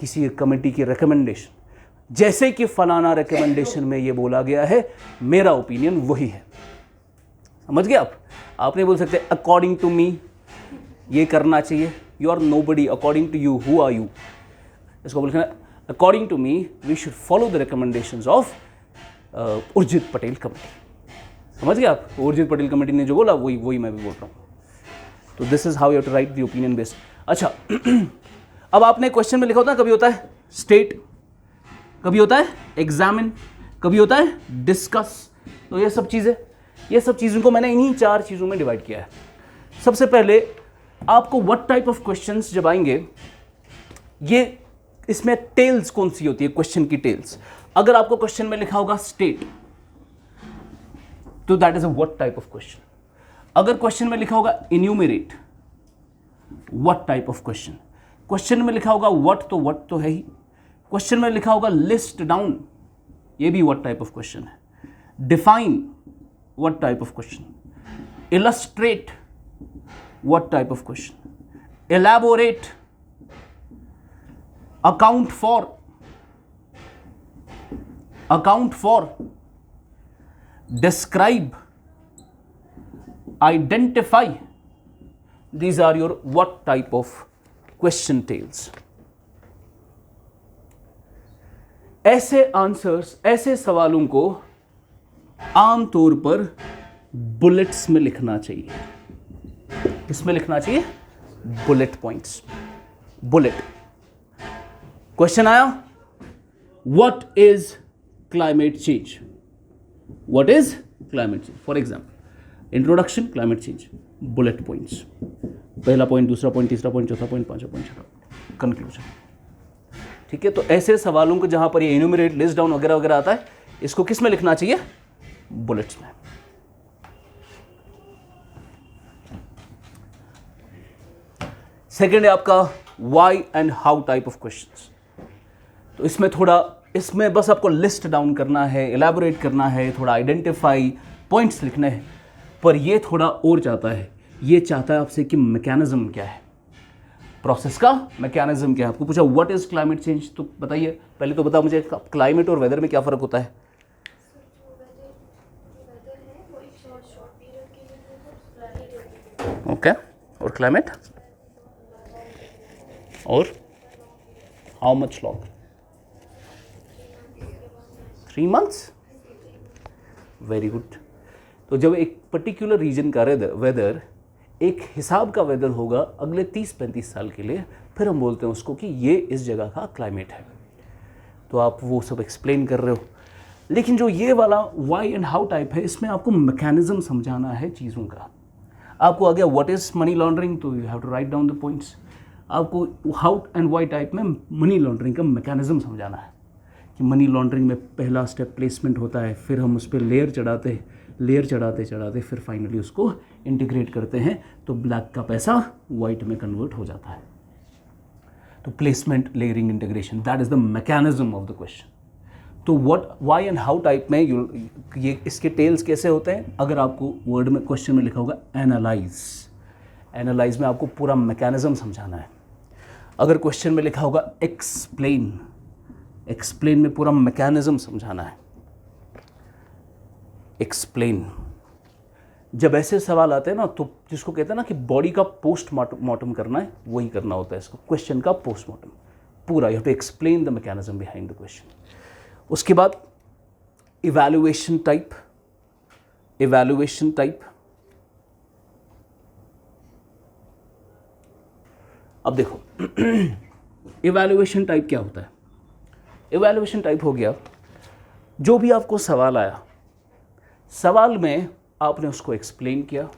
किसी कमेटी की रिकमेंडेशन। जैसे कि फलाना रिकमेंडेशन में ये बोला गया है, मेरा ओपिनियन वही है। समझ गए आप? आप नहीं बोल सकते अकॉर्डिंग टू मी ये करना चाहिए। You are nobody, according to you who are you? इसको बोलते हैं according to me we should follow the recommendations of Urjit Patel committee. समझ गए आप? उर्जित पटेल कमेटी ने जो बोला वही मैं भी बोल रहा हूँ। तो this is how you have to write the opinion based. अच्छा, अब आपने क्वेश्चन में लिखा होता है, कभी होता है स्टेट, कभी होता है एग्जामिन, कभी होता है डिस्कस। तो ये सब चीज़ों को मैंने इन्हीं 4 चीज़ों में डिवाइड किया है। सबसे पहले आपको व्हाट टाइप ऑफ क्वेश्चंस जब आएंगे, ये इसमें टेल्स कौन सी होती है, क्वेश्चन की टेल्स। अगर आपको क्वेश्चन में लिखा होगा स्टेट, तो that is a what type of question. अगर क्वेश्चन में लिखा होगा enumerate, what type of question, question में लिखा होगा व्हाट तो है ही, क्वेश्चन में लिखा होगा लिस्ट डाउन, ये भी व्हाट टाइप ऑफ क्वेश्चन है, define what type of question, illustrate what type of question, elaborate, account for, describe, identify, these are your what type of question tails. ऐसे answers, ऐसे सवालों को आमतौर पर बुलेट्स में लिखना चाहिए। किसमें लिखना चाहिए? Bullet points. बुलेट क्वेश्चन आया, what is climate change? What is climate change? For example, introduction, climate change, bullet points. पहला पॉइंट, दूसरा पॉइंट, तीसरा पॉइंट, चौथा पॉइंट, पांचवा पॉइंट, छठा, कंक्लूजन। ठीक है, तो ऐसे सवालों को जहां पर ये एन्यूमरेट, लिस्ट डाउन वगैरह वगैरह आता है, इसको किस में लिखना चाहिए? बुलेट्स में। सेकेंड है आपका why and how type of questions. तो इसमें बस आपको लिस्ट डाउन करना है, एलैबोरेट करना है, थोड़ा आइडेंटिफाई, पॉइंट्स लिखने हैं, पर ये थोड़ा और चाहता है। ये चाहता है आपसे कि मैकेनिज्म क्या है, प्रोसेस का मैकेनिज्म क्या है। आपको पूछा व्हाट इज क्लाइमेट चेंज, तो बताइए, पहले तो बताओ मुझे क्लाइमेट और वेदर में क्या फ़र्क होता है? ओके, और क्लाइमेट? और how much long? 3 months? Very good. तो जब एक पर्टिकुलर रीजन का वेदर एक हिसाब का वेदर होगा अगले 30-35 साल के लिए, फिर हम बोलते हैं उसको कि ये इस जगह का क्लाइमेट है। तो आप वो सब एक्सप्लेन कर रहे हो, लेकिन जो ये वाला वाई एंड हाउ टाइप है, इसमें आपको मैकेनिज्म समझाना है चीज़ों का। आपको आ गया व्हाट इज़ मनी लॉन्ड्रिंग, तो you have to write down the points. आपको हाउ एंड वाई टाइप में मनी लॉन्ड्रिंग का मैकेनिज्म समझाना है कि मनी लॉन्ड्रिंग में पहला स्टेप प्लेसमेंट होता है, फिर हम उस पर लेयर चढ़ाते फिर फाइनली उसको इंटीग्रेट करते हैं, तो ब्लैक का पैसा वाइट में कन्वर्ट हो जाता है। तो placement, layering, integration, that is the mechanism of the question. तो what, why and how type में ये इसके टेल्स कैसे होते हैं? अगर आपको वर्ड में, क्वेश्चन में लिखा होगा एनालाइज में आपको पूरा मैकेनिज्म समझाना है। अगर क्वेश्चन में लिखा होगा एक्सप्लेन में पूरा मैकेनिज्म समझाना है। एक्सप्लेन, जब ऐसे सवाल आते हैं ना, तो जिसको कहते हैं ना कि बॉडी का पोस्टमार्टम करना है, वही करना होता है इसको, क्वेश्चन का पोस्टमार्टम पूरा। You have to explain the mechanism behind the question. उसके बाद इवैल्यूएशन टाइप। अब देखो इवैल्यूएशन टाइप क्या होता है? इवैल्यूएशन टाइप हो गया, जो भी आपको सवाल आया, सवाल में आपने उसको एक्सप्लेन किया,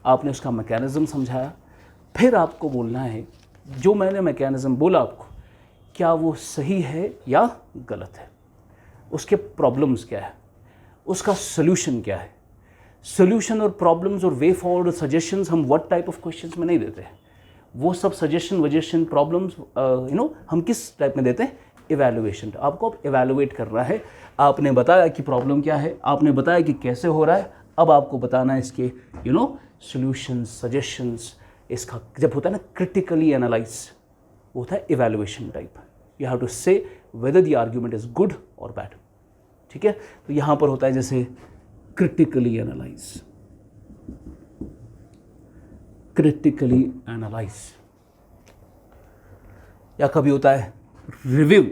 आपने उसका मैकेनिज्म समझाया, फिर आपको बोलना है जो मैंने मैकेनिज्म बोला आपको, क्या वो सही है या गलत है, उसके प्रॉब्लम्स क्या है, उसका सोल्यूशन क्या है। सोल्यूशन और प्रॉब्लम्स और वे फॉरवर्ड और सजेशंस हम व्हाट टाइप ऑफ क्वेश्चंस में नहीं देते हैं। वो सब सजेशन प्रॉब्लम्स हम किस टाइप में देते हैं? इवैल्यूएशन। आपको अब इवैल्यूएट करना है। आपने बताया कि प्रॉब्लम क्या है, आपने बताया कि कैसे हो रहा है, अब आपको बताना है इसके सॉल्यूशंस, सजेशंस। इसका जब होता है ना क्रिटिकली एनालाइज, वो होता है evaluation type. You have to say whether the argument is good और बैड। ठीक है, तो यहाँ पर होता है जैसे क्रिटिकली एनालाइज, या कभी होता है रिव्यू,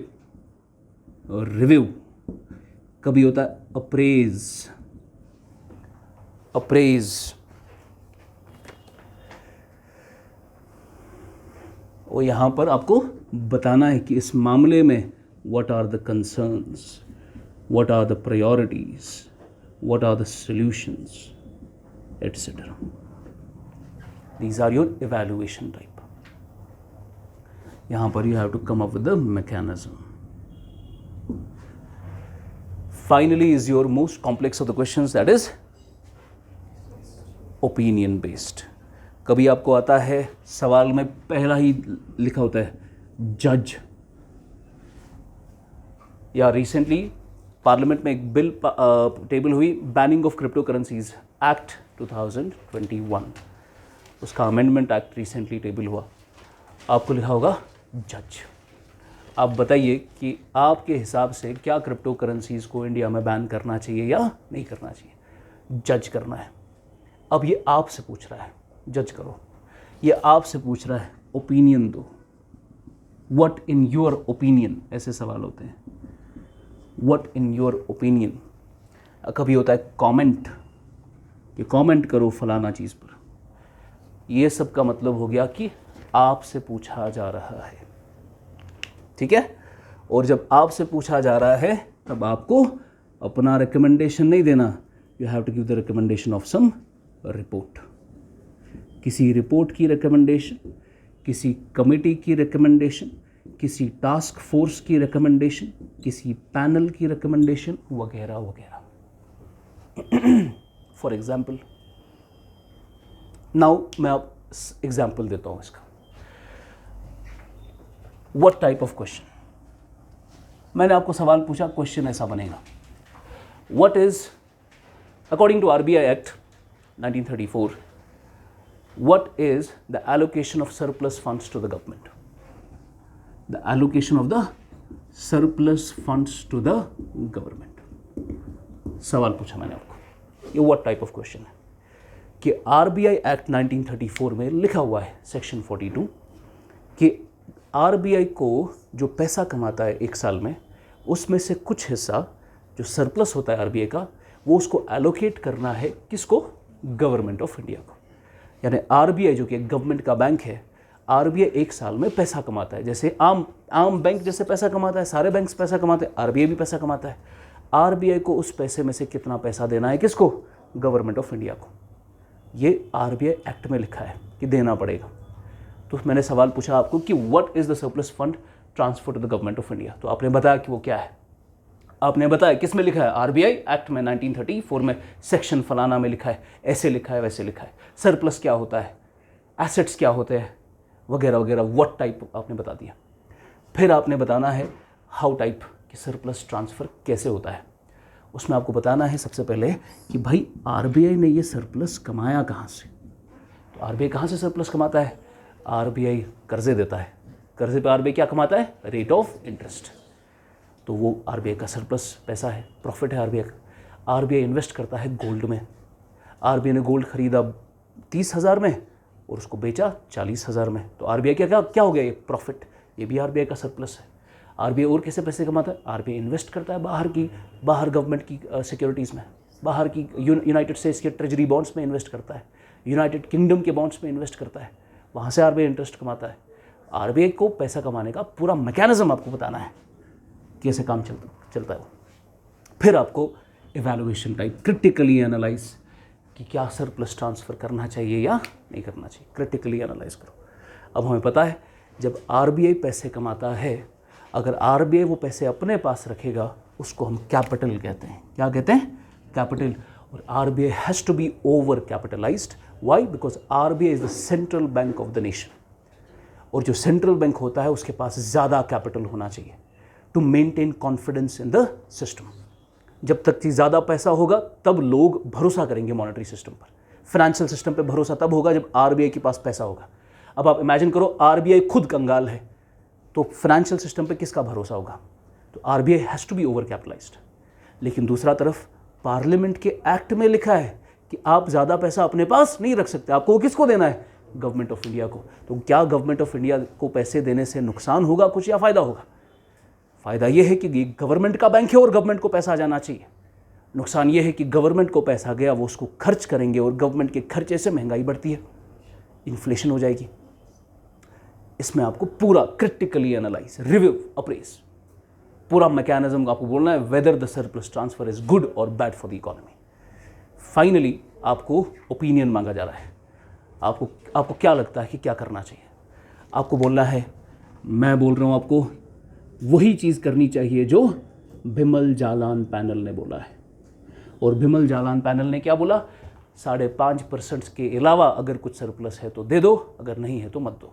कभी होता है अप्रेज, और यहाँ पर आपको बताना है कि इस मामले में what are the concerns, what are the priorities, what are the solutions, etcetera. These are your evaluation type. यहाँ पर you have to come up with the mechanism. Finally is your most complex of the questions, that is opinion based. कभी आपको आता है सवाल में पहला ही लिखा होता है जज, या रिसेंटली पार्लियामेंट में एक बिल टेबल हुई banning of crypto currencies act 2021, उसका अमेंडमेंट एक्ट रिसेंटली टेबल हुआ, आपको लिखा होगा जज। आप बताइए कि आपके हिसाब से क्या क्रिप्टो करेंसीज को इंडिया में बैन करना चाहिए या नहीं करना चाहिए, जज करना है। अब ये आपसे पूछ रहा है, जज करो, ये आपसे पूछ रहा है ओपिनियन दो, व्हाट इन योर ओपिनियन, ऐसे सवाल होते हैं, व्हाट इन योर ओपिनियन। कभी होता है कमेंट, ये कमेंट करो फलाना चीज़ पर, ये सब का मतलब हो गया कि आपसे पूछा जा रहा है, ठीक है। और जब आपसे पूछा जा रहा है तब आपको अपना रिकमेंडेशन नहीं देना, you have to give the recommendation of some report, किसी रिपोर्ट की रिकमेंडेशन, किसी कमेटी की रिकमेंडेशन, किसी टास्क फोर्स की रिकमेंडेशन, किसी पैनल की रिकमेंडेशन वगैरह वगैरह। फॉर एग्जाम्पल, नाउ मैं आप एग्जाम्पल देता हूँ इसका। व्हाट टाइप ऑफ क्वेश्चन, मैंने आपको सवाल पूछा, क्वेश्चन ऐसा बनेगा, what is according to RBI act 1934 what is the allocation of surplus funds to the government, the allocation of the surplus funds to the government। सवाल पूछा मैंने आपको, ये what type of question है कि आरबीआई एक्ट 1934 में लिखा हुआ है सेक्शन 42 कि आरबीआई को जो पैसा कमाता है एक साल में, उसमें से कुछ हिस्सा जो सरप्लस होता है आरबीआई का, वो उसको एलोकेट करना है किसको, गवर्नमेंट ऑफ इंडिया को। यानी आरबीआई जो कि गवर्नमेंट का बैंक है, आरबीआई एक साल में पैसा कमाता है, जैसे आम बैंक जैसे पैसा कमाता है, सारे बैंक्स पैसा कमाते हैं, आरबीआई भी पैसा कमाता है। आरबीआई को उस पैसे में से कितना पैसा देना है किसको, गवर्नमेंट ऑफ इंडिया को। ये आरबीआई एक्ट में लिखा है कि देना पड़ेगा। तो मैंने सवाल पूछा आपको कि what is the surplus fund transfer to the government of India, तो आपने बताया कि वो क्या है। आपने बताया किस में लिखा है, आरबीआई एक्ट में 1934 में सेक्शन फलाना में लिखा है, ऐसे लिखा है, वैसे लिखा है। सरप्लस क्या होता है, एसेट्स क्या होते हैं, वगैरह वगैरह, व्हाट टाइप आपने बता दिया। फिर आपने बताना है हाउ टाइप कि सरप्लस ट्रांसफ़र कैसे होता है। उसमें आपको बताना है सबसे पहले कि भाई आरबीआई ने ये सरप्लस कमाया कहाँ से। तो आरबीआई कहाँ से सरप्लस कमाता है, आरबीआई कर्जे देता है, कर्जे पे आरबीआई क्या कमाता है, रेट ऑफ इंटरेस्ट। तो वो आरबीआई का सरप्लस पैसा है, प्रॉफिट है आरबीआई का। आरबीआई इन्वेस्ट करता है गोल्ड में, आरबीआई ने गोल्ड खरीदा 30,000 में और उसको बेचा 40,000 में, तो आरबीआई क्या हो गया, ये प्रॉफिट, ये भी आरबीआई का सरप्लस है। आरबीआई और कैसे पैसे कमाता है, आरबीआई इन्वेस्ट करता है बाहर गवर्नमेंट की सिक्योरिटीज़ में, बाहर की यूनाइटेड स्टेट्स के ट्रेजरी बॉन्ड्स में इन्वेस्ट करता है, यूनाइटेड किंगडम के बॉन्ड्स में इन्वेस्ट करता है, वहाँ से आरबीआई इंटरेस्ट कमाता है। आरबीआई को पैसा कमाने का पूरा मैकेनिज्म आपको बताना है, कैसे काम चलता है वो। फिर आपको इवैल्यूएशन टाइप, क्रिटिकली एनालाइज कि क्या सरप्लस ट्रांसफ़र करना चाहिए या नहीं करना चाहिए, क्रिटिकली एनालाइज करो। अब हमें पता है जब आरबीआई पैसे कमाता है, अगर आरबीआई वो पैसे अपने पास रखेगा उसको हम कैपिटल कहते हैं। क्या कहते हैं, कैपिटल। और RBI has to be over capitalised, why, because RBI is the central bank of the nation. और जो सेंट्रल बैंक होता है उसके पास ज़्यादा कैपिटल होना चाहिए to maintain confidence in the system. जब तक कि ज़्यादा पैसा होगा तब लोग भरोसा करेंगे मॉनेटरी सिस्टम पर, फाइनेंशियल सिस्टम पर भरोसा तब होगा जब आरबीआई के पास पैसा होगा। अब आप इमेजिन करो आरबीआई खुद कंगाल है तो फाइनेंशियल सिस्टम पे किसका भरोसा होगा। तो RBI has to be over capitalised. लेकिन दूसरा तरफ पार्लियामेंट के एक्ट में लिखा है कि आप ज़्यादा पैसा अपने पास नहीं रख सकते, आपको किसको देना है, गवर्नमेंट ऑफ इंडिया को। तो क्या गवर्नमेंट ऑफ इंडिया को पैसे देने से नुकसान होगा कुछ या फ़ायदा होगा? फ़ायदा यह है कि ये गवर्नमेंट का बैंक है और गवर्नमेंट को पैसा जाना चाहिए। नुकसान ये है कि गवर्नमेंट को पैसा गया वो उसको खर्च करेंगे और गवर्नमेंट के खर्चे से महंगाई बढ़ती है, इन्फ्लेशन हो जाएगी। इसमें आपको पूरा क्रिटिकली एनालाइज, रिव्यू, अप्रेज, पूरा मैकेनिज्म आपको बोलना है whether the surplus transfer is good और bad for the economy. Finally आपको ओपिनियन मांगा जा रहा है, आपको क्या लगता है कि क्या करना चाहिए। आपको बोलना है, मैं बोल रहा हूँ आपको वही चीज़ करनी चाहिए जो बिमल जालान पैनल ने बोला है। और बिमल जालान पैनल ने क्या बोला, 5.5% के अलावा अगर कुछ सरप्लस है तो दे दो, अगर नहीं है तो मत दो।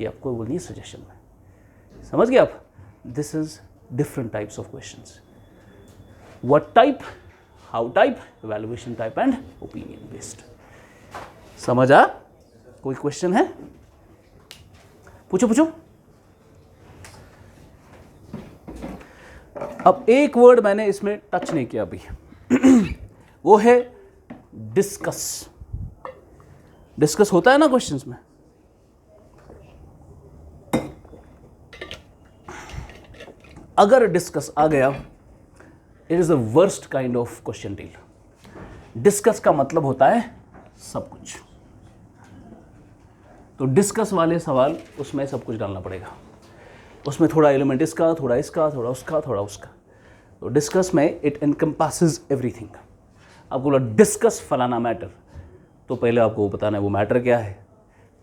ये आपको बोलनी है सजेशन में। समझ गए आप? This is different types of questions. What type, how type, valuation type and opinion based. समझ आ? कोई क्वेश्चन है? पूछो पूछो। अब एक वर्ड मैंने इसमें टच नहीं किया अभी वो है डिस्कस। डिस्कस होता है ना क्वेश्चंस में। अगर डिस्कस आ गया, it is the worst kind of question deal. Discuss का मतलब होता है सब कुछ। तो डिस्कस वाले सवाल, उसमें सब कुछ डालना पड़ेगा। उसमें थोड़ा एलिमेंट इसका, थोड़ा इसका, थोड़ा उसका, थोड़ा उसका। तो डिस्कस में इट एनकम्पासेस एवरीथिंग। आपको बोला डिस्कस फलाना मैटर, तो पहले आपको वो बताना है वो मैटर क्या है,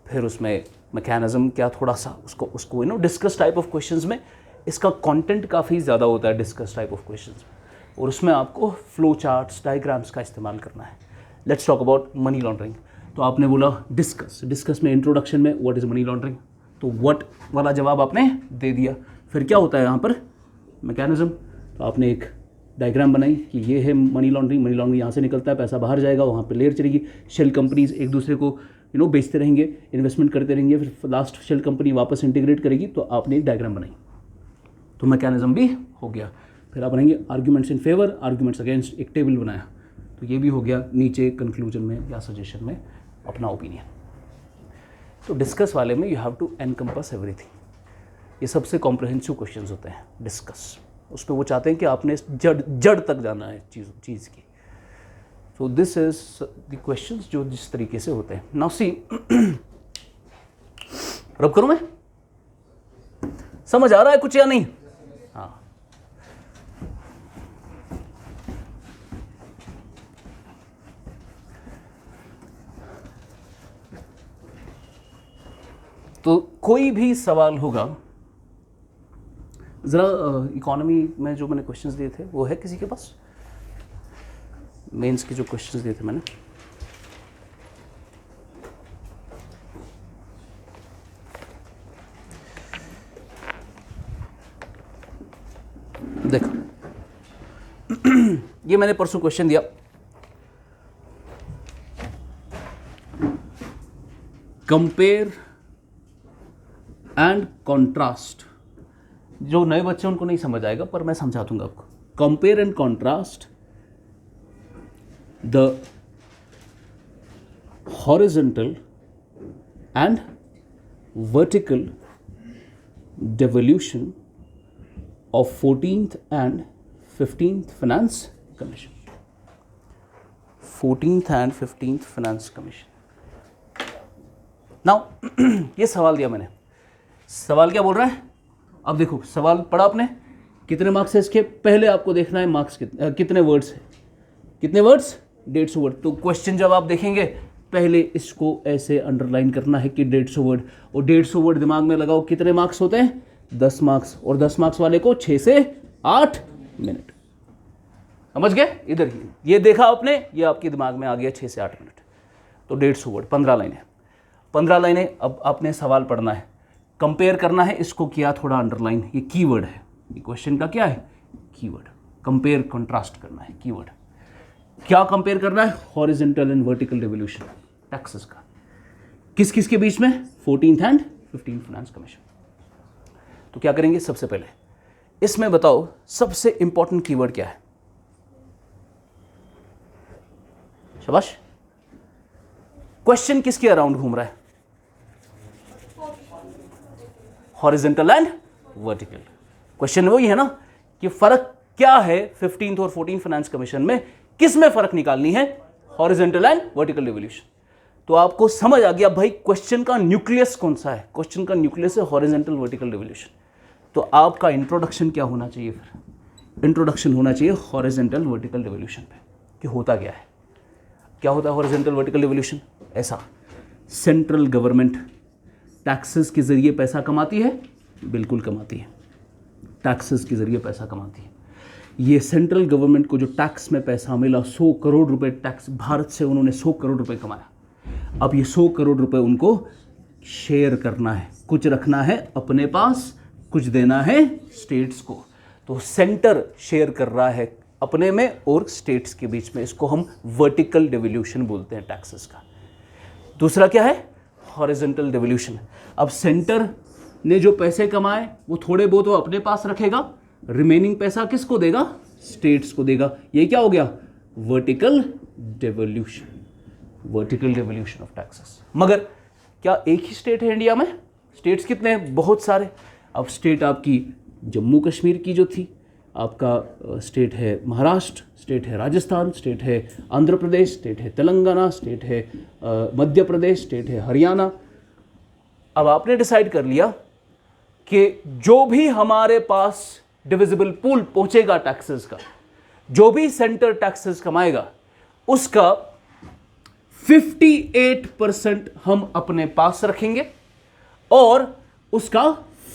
फिर उसमें मैकेनिज्म क्या, थोड़ा सा उसको डिस्कस टाइप ऑफ क्वेश्चंस में इसका कंटेंट काफ़ी ज़्यादा होता है डिस्कस टाइप ऑफ क्वेश्चंस में, और उसमें आपको फ्लो चार्ट्स, डायग्राम्स का इस्तेमाल करना है। Let's talk about money laundering. तो आपने बोला डिस्कस में इंट्रोडक्शन में व्हाट इज़ मनी लॉन्ड्रिंग, तो व्हाट वाला जवाब आपने दे दिया। फिर क्या होता है यहाँ पर मैकेनिज्म, तो आपने एक डायग्राम बनाई कि ये है मनी लॉन्ड्रिंग। मनी लॉन्ड्रिंग यहाँ से निकलता है, पैसा बाहर जाएगा, वहाँ पे लेयर चलेगी, शेल कंपनीज एक दूसरे को बेचते रहेंगे, इन्वेस्टमेंट करते रहेंगे, फिर लास्ट शेल कंपनी वापस इंटीग्रेट करेगी। तो आपने एक डायग्राम बनाई, तो मैकेनिज्म भी हो गया। फिर आप बनाएंगे arguments in favour, arguments against, एक टेबल बनाया, तो ये भी हो गया। नीचे कंक्लूजन में या सजेशन में अपना ओपिनियन। तो डिस्कस वाले में you have to encompass everything. ये सबसे कॉम्प्रहेंसिव क्वेश्चंस होते हैं डिस्कस। उस पर वो चाहते हैं कि आपने जड़ तक जाना है चीज़ की। So this is the questions जो जिस तरीके से होते हैं। नाउ सी, रब करूं मैं? समझ आ रहा है कुछ या नहीं? हाँ, तो कोई भी सवाल होगा, ज़रा इकोनॉमी में जो मैंने क्वेश्चंस दिए थे वो है किसी के पास? मेंस के जो क्वेश्चंस दिए थे मैंने, देखो ये मैंने परसों क्वेश्चन दिया, कंपेयर एंड कॉन्ट्रास्ट। जो नए बच्चे उनको नहीं समझ आएगा, पर मैं समझा दूंगा आपको। Compare and contrast the horizontal and vertical devolution of 14th and 15th Finance Commission. 14th and 15th Finance Commission. Now ये सवाल दिया मैंने, सवाल क्या बोल रहा है? अब देखो सवाल पढ़ा आपने, कितने मार्क्स है इसके? पहले आपको देखना है मार्क्स कितने वर्ड्स है, कितने वर्ड्स? 150 वर्ड। तो क्वेश्चन जब आप देखेंगे पहले इसको ऐसे अंडरलाइन करना है कि 150 वर्ड, और 150 वर्ड दिमाग में लगाओ, कितने मार्क्स होते हैं? 10 मार्क्स, और 10 मार्क्स वाले को 6 से 8 मिनट। समझ गए? इधर ही ये देखा आपने, ये आपके दिमाग में आ गया 6 से 8 मिनट। तो 150 वर्ड, 15 लाइनें, 15 लाइनें। अब आपने सवाल पढ़ना है, कंपेयर करना है, इसको किया थोड़ा अंडरलाइन, ये कीवर्ड है, ये क्वेश्चन का क्या है? कीवर्ड। कंपेयर कंट्रास्ट करना है, कीवर्ड। क्या कंपेयर करना है? Horizontal and vertical devolution taxes का, किस किस के बीच में? 14th and 15th finance commission. तो क्या करेंगे? सबसे पहले इसमें बताओ सबसे इंपॉर्टेंट कीवर्ड क्या है? शाबाश। क्वेश्चन किसके अराउंड घूम रहा है? Horizontal and vertical. क्वेश्चन वही है ना कि फर्क क्या है 15th और 14th फाइनेंस कमीशन में, किस में फर्क निकालनी है? Horizontal and vertical devolution. तो आपको समझ आ गया भाई क्वेश्चन का न्यूक्लियस कौन सा है? क्वेश्चन का न्यूक्लियस है हॉरिजॉन्टल वर्टिकल डेवोल्यूशन। तो आपका इंट्रोडक्शन क्या होना चाहिए? फिर इंट्रोडक्शन होना चाहिए हॉरिजॉन्टल वर्टिकल डेवोल्यूशन पे, कि होता क्या है, क्या होता है हॉरिजॉन्टल वर्टिकल डेवोल्यूशन। ऐसा सेंट्रल गवर्नमेंट टैक्सेस के जरिए पैसा कमाती है, बिल्कुल कमाती है, टैक्सेस के जरिए पैसा कमाती है। ये सेंट्रल गवर्नमेंट को जो टैक्स में पैसा मिला 100 करोड़ रुपए टैक्स, भारत से उन्होंने 100 करोड़ रुपए कमाया। अब ये 100 करोड़ रुपए उनको शेयर करना है, कुछ रखना है अपने पास, कुछ देना है स्टेट्स को। तो सेंटर शेयर कर रहा है अपने में और स्टेट्स के बीच में, इसको हम वर्टिकल डिवोल्यूशन बोलते हैं टैक्सेस का। दूसरा क्या है? Horizontal devolution. अब सेंटर ने जो पैसे कमाए वो थोड़े बहुत वो अपने पास रखेगा, रिमेनिंग पैसा किसको देगा? स्टेट्स को देगा। ये क्या हो गया? Vertical devolution, vertical devolution of taxes. मगर क्या एक ही स्टेट है इंडिया में? स्टेट्स कितने हैं? बहुत सारे। अब स्टेट आपकी जम्मू कश्मीर की जो थी, आपका स्टेट है महाराष्ट्र, स्टेट है राजस्थान, स्टेट है आंध्र प्रदेश, स्टेट है तेलंगाना, स्टेट है मध्य प्रदेश, स्टेट है हरियाणा। अब आपने डिसाइड कर लिया कि जो भी हमारे पास डिविजिबल पूल पहुंचेगा टैक्सेस का, जो भी सेंटर टैक्सेस कमाएगा, उसका 58% हम अपने पास रखेंगे और उसका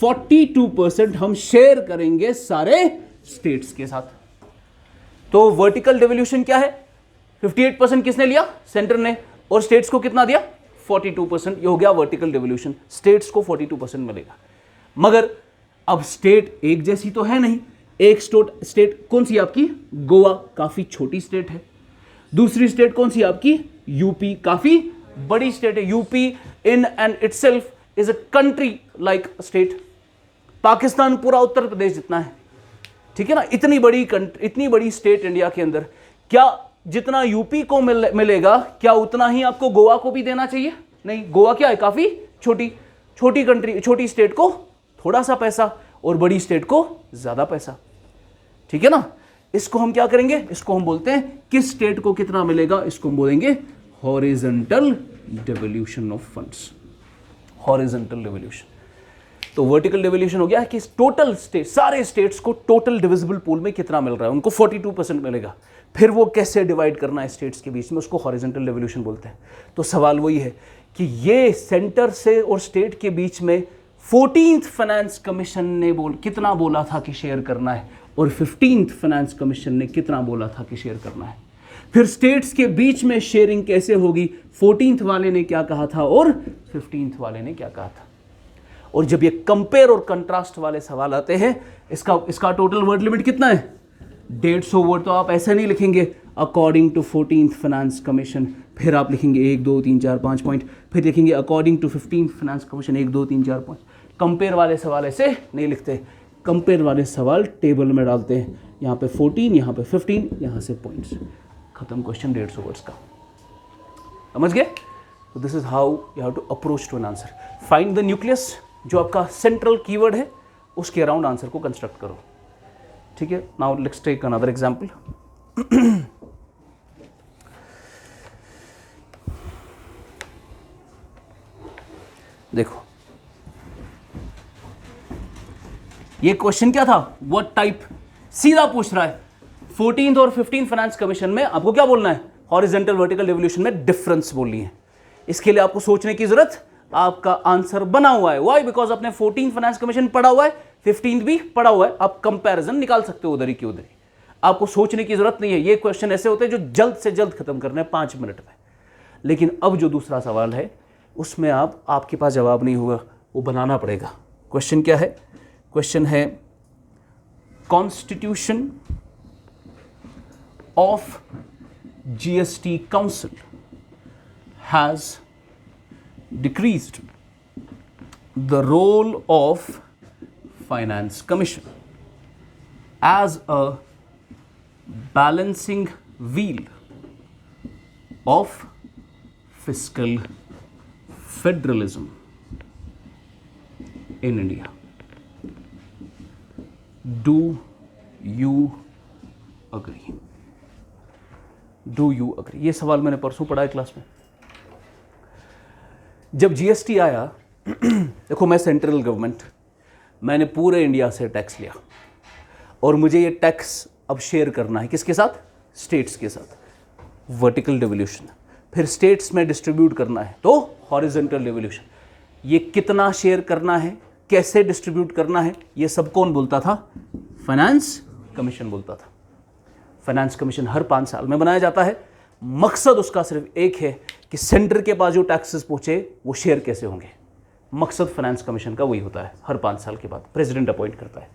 42% हम शेयर करेंगे सारे स्टेट्स के साथ। तो वर्टिकल डिवोल्यूशन क्या है? 58% किसने लिया? सेंटर ने। और स्टेट्स को कितना दिया? 42%। ये हो गया वर्टिकल डिवोल्यूशन। स्टेट्स को 42% मिलेगा। मगर अब स्टेट एक जैसी तो है नहीं। एक स्टेट कौन सी आपकी? गोवा, काफी छोटी स्टेट है। दूसरी स्टेट कौन सी आपकी? यूपी, काफी बड़ी स्टेट है। UP in and itself is a country like state. Pakistan पूरा उत्तर प्रदेश जितना है, ठीक है ना? इतनी बड़ी कंट्री, इतनी बड़ी स्टेट इंडिया के अंदर, क्या जितना यूपी को मिलेगा क्या उतना ही आपको गोवा को भी देना चाहिए? नहीं। गोवा क्या है? काफी छोटी कंट्री, छोटी स्टेट को थोड़ा सा पैसा और बड़ी स्टेट को ज्यादा पैसा, ठीक है ना? इसको हम क्या करेंगे? इसको हम बोलते हैं किस स्टेट को कितना मिलेगा, इसको हम बोलेंगे horizontal devolution of funds, horizontal devolution. तो वर्टिकल डिवोल्यूशन हो गया कि टोटल स्टेट, सारे स्टेट्स को टोटल डिविजिबल पूल में कितना मिल रहा है, उनको 42% मिलेगा। फिर वो कैसे डिवाइड करना है स्टेट्स के बीच में, उसको हॉरिजॉन्टल डिवोल्यूशन बोलते हैं। तो सवाल वही है कि ये सेंटर से और स्टेट के बीच में 14th फाइनेंस कमीशन ने कितना बोला था कि शेयर करना है, और 15th फाइनेंस कमीशन ने कितना बोला था कि शेयर करना है। फिर स्टेट्स के बीच में शेयरिंग कैसे होगी, 14th वाले ने क्या कहा था और 15th वाले ने क्या कहा था। और जब ये कंपेयर और कंट्रास्ट वाले सवाल आते हैं, इसका टोटल वर्ड लिमिट कितना है? 150 वर्ड। तो आप ऐसा नहीं लिखेंगे according to 14th finance commission, फिर आप लिखेंगे 1 2 3 4 5 पॉइंट, फिर लिखेंगे according to 15th finance commission 1 2 3 4 point. Compare वाले सवाल ऐसे नहीं लिखते। कंपेयर वाले सवाल टेबल में डालते हैं, यहाँ पे 14, यहाँ पे 15, यहाँ से पॉइंट्स, खत्म क्वेश्चन 150 वर्ड्स का। समझ गए? तो this is how you have to approach to an answer. Find the nucleus, जो आपका सेंट्रल कीवर्ड है उसके अराउंड आंसर को कंस्ट्रक्ट करो, ठीक है? Now let's take another example. देखो ये क्वेश्चन क्या था, व्हाट टाइप, सीधा पूछ रहा है 14th और 15th फाइनेंस कमीशन में आपको क्या बोलना है, हॉरिजॉन्टल वर्टिकल डिवोल्यूशन में डिफरेंस बोलनी है। इसके लिए आपको सोचने की जरूरत, आपका आंसर बना हुआ है। व्हाई? बिकॉज आपने 14th फाइनेंस कमीशन पढ़ा हुआ है, 15th भी पढ़ा हुआ है, आप कंपैरिजन निकाल सकते हो उधर ही की उधर ही। आपको सोचने की जरूरत नहीं है। ये क्वेश्चन ऐसे होते हैं जो जल्द से जल्द खत्म करने हैं 5 मिनट में। लेकिन अब जो दूसरा सवाल है उसमें आपके पास जवाब नहीं होगा, वो बनाना पड़ेगा। क्वेश्चन क्या है? क्वेश्चन है constitution of GST council has decreased the role of finance commission as a balancing wheel of fiscal federalism in India. Do you agree? Do you agree? ये सवाल मैंने परसों पढ़ा है क्लास में। जब जीएसटी आया, देखो मैं सेंट्रल गवर्नमेंट, मैंने पूरे इंडिया से टैक्स लिया और मुझे ये टैक्स अब शेयर करना है किसके साथ? स्टेट्स के साथ, वर्टिकल डिवोल्यूशन। फिर स्टेट्स में डिस्ट्रीब्यूट करना है तो हॉरिजॉन्टल डिवोल्यूशन। ये कितना शेयर करना है, कैसे डिस्ट्रीब्यूट करना है, ये सब कौन बोलता था? फाइनेंस कमीशन बोलता था। फाइनेंस कमीशन हर 5 साल में बनाया जाता है। मकसद उसका सिर्फ एक है कि सेंटर के पास जो टैक्सेस पहुंचे वो शेयर कैसे होंगे। मकसद फाइनेंस कमीशन का वही होता है। हर 5 साल के बाद प्रेसिडेंट अपॉइंट करता है।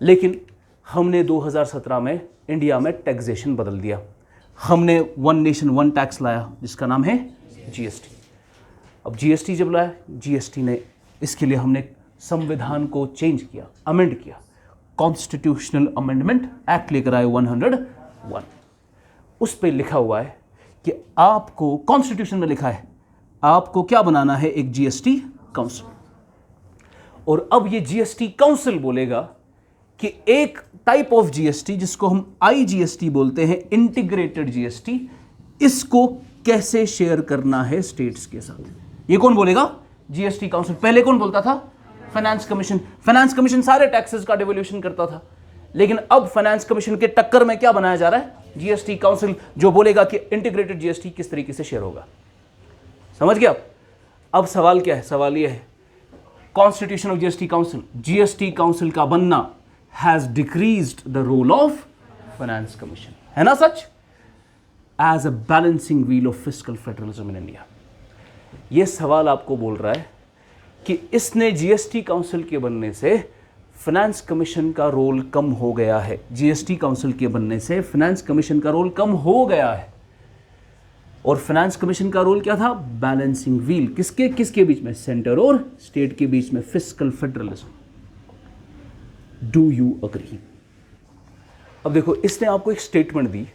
लेकिन हमने 2017 में इंडिया में टैक्सेशन बदल दिया। हमने वन नेशन वन टैक्स लाया जिसका नाम है जीएसटी। अब जीएसटी जब लाया, जीएसटी ने इसके लिए हमने संविधान को चेंज किया, अमेंड किया। कॉन्स्टिट्यूशनल अमेंडमेंट एक्ट लेकर आए 101। उस पर लिखा हुआ है कि आपको, कॉन्स्टिट्यूशन में लिखा है आपको क्या बनाना है, एक जीएसटी काउंसिल। और अब ये जीएसटी काउंसिल बोलेगा कि एक टाइप ऑफ जीएसटी जिसको हम आईजीएसटी बोलते हैं, इंटीग्रेटेड जीएसटी, इसको कैसे शेयर करना है स्टेट्स के साथ। ये कौन बोलेगा? GST council. पहले कौन बोलता था? Finance commission. फाइनेंस कमीशन सारे टैक्सेस का डिवोल्यूशन करता था। लेकिन अब फाइनेंस कमीशन के टक्कर में क्या बनाया जा रहा है? जीएसटी काउंसिल, जो बोलेगा कि इंटीग्रेटेड जीएसटी किस तरीके से शेयर होगा। समझ गया? अब सवाल क्या है? सवाल यह है, constitution of GST council, GST council का बनना has decreased the role of finance commission, है ना सच? As a balancing wheel of fiscal federalism in India. यह सवाल आपको बोल रहा है कि इसने जीएसटी काउंसिल के बनने से फाइनेंस कमीशन का रोल कम हो गया है। जीएसटी काउंसिल के बनने से फाइनेंस कमीशन का रोल कम हो गया है। और फाइनेंस कमीशन का रोल क्या था? Balancing wheel. किसके किसके बीच में? सेंटर और स्टेट के बीच में, fiscal federalism. Do you agree? अब देखो, इसने आपको एक स्टेटमेंट दी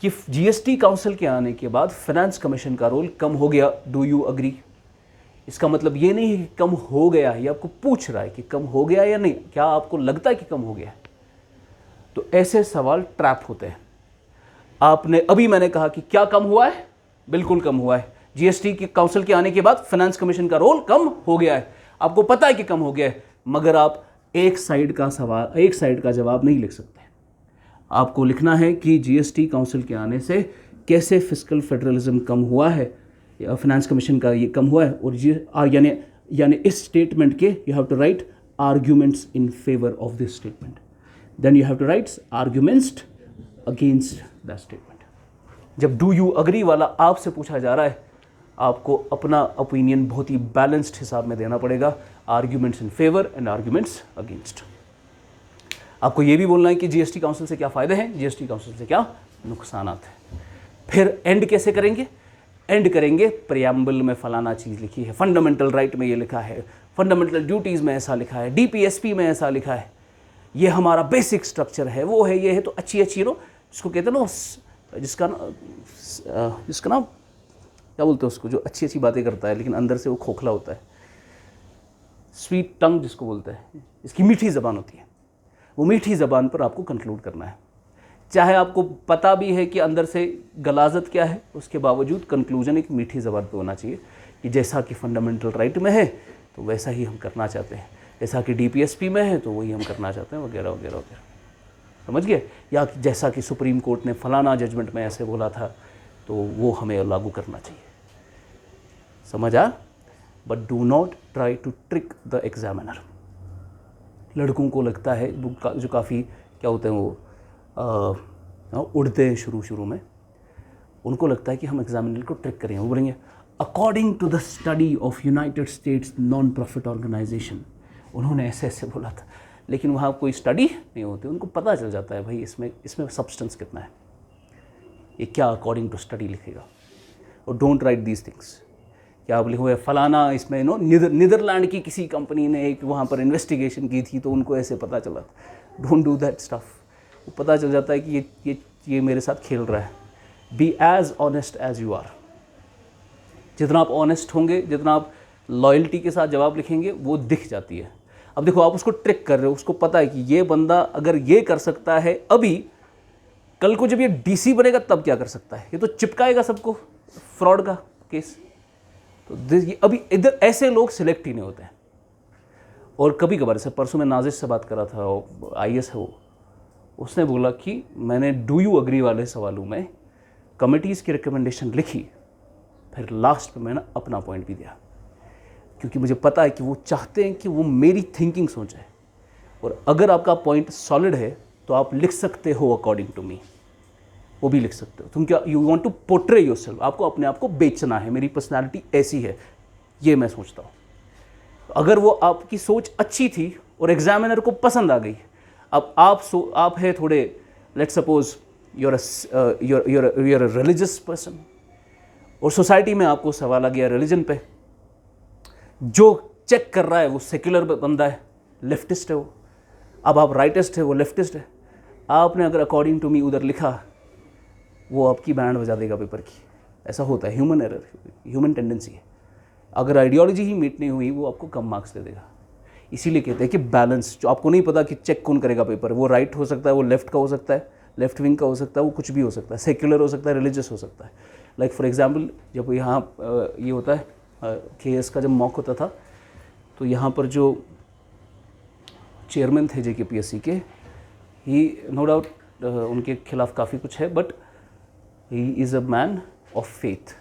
कि जीएसटी काउंसिल के आने के बाद फाइनेंस कमीशन का रोल कम हो गया। Do you agree? इसका मतलब ये नहीं है कि कम हो गया है, ये आपको पूछ रहा है कि कम हो गया या नहीं, क्या आपको लगता है कि कम हो गया है? तो ऐसे सवाल ट्रैप होते हैं। आपने अभी, मैंने कहा कि क्या कम हुआ है? बिल्कुल कम हुआ है। जीएसटी के काउंसिल के आने के बाद फाइनेंस कमीशन का रोल कम हो गया है। आपको पता है कि कम हो गया है, मगर आप एक साइड का सवाल, एक साइड का जवाब नहीं लिख सकते। आपको लिखना है कि जीएसटी काउंसिल के आने से कैसे फिस्कल फेडरलिज्म कम हुआ है, या फाइनेंस कमीशन का ये कम हुआ है। और यानी इस स्टेटमेंट के you have to write arguments in favour of this statement, then you have to write arguments against that statement. जब डू यू अग्री वाला आपसे पूछा जा रहा है, आपको अपना ओपिनियन बहुत ही बैलेंस्ड हिसाब में देना पड़ेगा। Arguments in favour and arguments against. आपको ये भी बोलना है कि जीएसटी काउंसिल से क्या फ़ायदे हैं, जीएसटी काउंसिल से क्या नुकसानात हैं। फिर एंड कैसे करेंगे? एंड करेंगे प्रियम्बल में फलाना चीज़ लिखी है, फंडामेंटल राइट में ये लिखा है, फंडामेंटल ड्यूटीज़ में ऐसा लिखा है, डीपीएसपी में ऐसा लिखा है, ये हमारा बेसिक स्ट्रक्चर है, वो है, ये है। तो अच्छी अच्छी जिसको कहते हैं ना, जिसका ना क्या बोलते हैं उसको, जो अच्छी अच्छी बातें करता है लेकिन अंदर से वो खोखला होता है, स्वीट टंग जिसको बोलते हैं, इसकी मीठी ज़बान होती है। वो मीठी ज़बान पर आपको कंक्लूड करना है। चाहे आपको पता भी है कि अंदर से गलाजत क्या है, उसके बावजूद कंक्लूजन एक मीठी ज़बान पे होना चाहिए कि जैसा कि फंडामेंटल राइट में है तो वैसा ही हम करना चाहते हैं, जैसा कि डीपीएसपी में है तो वही हम करना चाहते हैं, वगैरह वगैरह वगैरह। समझ गए? या जैसा कि सुप्रीम कोर्ट ने फलाना जजमेंट में ऐसे बोला था तो वो हमें लागू करना चाहिए। समझ आ? But do not try to trick the examiner. लड़कों को लगता है, जो काफ़ी क्या होते हैं, वो उड़ते हैं शुरू में, उनको लगता है कि हम एग्जामिनर को ट्रिक करें। वो बोलेंगे according to the study of United States non profit organisation, उन्होंने ऐसे ऐसे बोला था। लेकिन वहाँ कोई स्टडी नहीं होती, उनको पता चल जाता है भाई इसमें सब्सटेंस कितना है, ये क्या अकॉर्डिंग टू स्टडी लिखेगा। और डोंट राइट दीज थिंग्स। क्या आप लिखोगे फलाना इसमें नीदरलैंड की किसी कंपनी ने एक वहाँ पर इन्वेस्टिगेशन की थी तो उनको ऐसे पता चला। Don't do that stuff. वो पता चल जाता है कि ये मेरे साथ खेल रहा है। Be as honest as you are. जितना आप ऑनेस्ट होंगे, जितना आप लॉयल्टी के साथ जवाब लिखेंगे, वो दिख जाती है। अब देखो, आप उसको ट्रिक कर रहे हो, उसको पता है कि ये बंदा अगर ये कर सकता है अभी, कल को जब ये डीसी बनेगा तब क्या कर सकता है, ये तो चिपकाएगा सबको, फ्रॉड का केस। तो अभी इधर ऐसे लोग सिलेक्ट ही नहीं होते हैं। और कभी कभार, जैसे परसों मैं नाजिश से बात कर रहा था, आईएएस है वो, उसने बोला कि मैंने डू यू अग्री वाले सवालों में कमिटीज़ की रिकमेंडेशन लिखी, फिर लास्ट पे मैंने अपना पॉइंट भी दिया, क्योंकि मुझे पता है कि वो चाहते हैं कि वो मेरी थिंकिंग सोचे। और अगर आपका पॉइंट सॉलिड है तो आप लिख सकते हो अकॉर्डिंग टू मी, वो भी लिख सकते हो। तुम क्या, you want to portray yourself, आपको अपने आप को बेचना है, मेरी पर्सनालिटी ऐसी है, ये मैं सोचता हूँ। अगर वो आपकी सोच अच्छी थी और एग्जामिनर को पसंद आ गई, अब आप है थोड़े, let's suppose your religious person, और सोसाइटी में आपको सवाल आ गया रिलीजन पे, जो चेक कर रहा है वो सेक्युलर बंदा है, लेफ्टिस्ट है वो, अब आप राइटिस्ट है, वो लेफ्टिस्ट है। आपने अगर अकॉर्डिंग टू मी उधर लिखा, वो आपकी बैंड बजा देगा पेपर की। ऐसा होता है, ह्यूमन एरर, ह्यूमन टेंडेंसी है। अगर आइडियोलॉजी ही मीट नहीं हुई, वो आपको कम मार्क्स दे देगा। इसीलिए कहते हैं कि बैलेंस, जो आपको नहीं पता कि चेक कौन करेगा पेपर, वो राइट हो सकता है, वो लेफ्ट का हो सकता है, लेफ्ट विंग का हो सकता है, वो कुछ भी हो सकता है, सेक्युलर हो सकता है, रिलीजियस हो सकता है। लाइक फॉर एग्जाम्पल, जब यहाँ ये होता है KS का जब मॉक होता था, तो यहाँ पर जो चेयरमैन थे JKPSC के, ही नो डाउट उनके खिलाफ काफ़ी कुछ है, but he is a man of faith.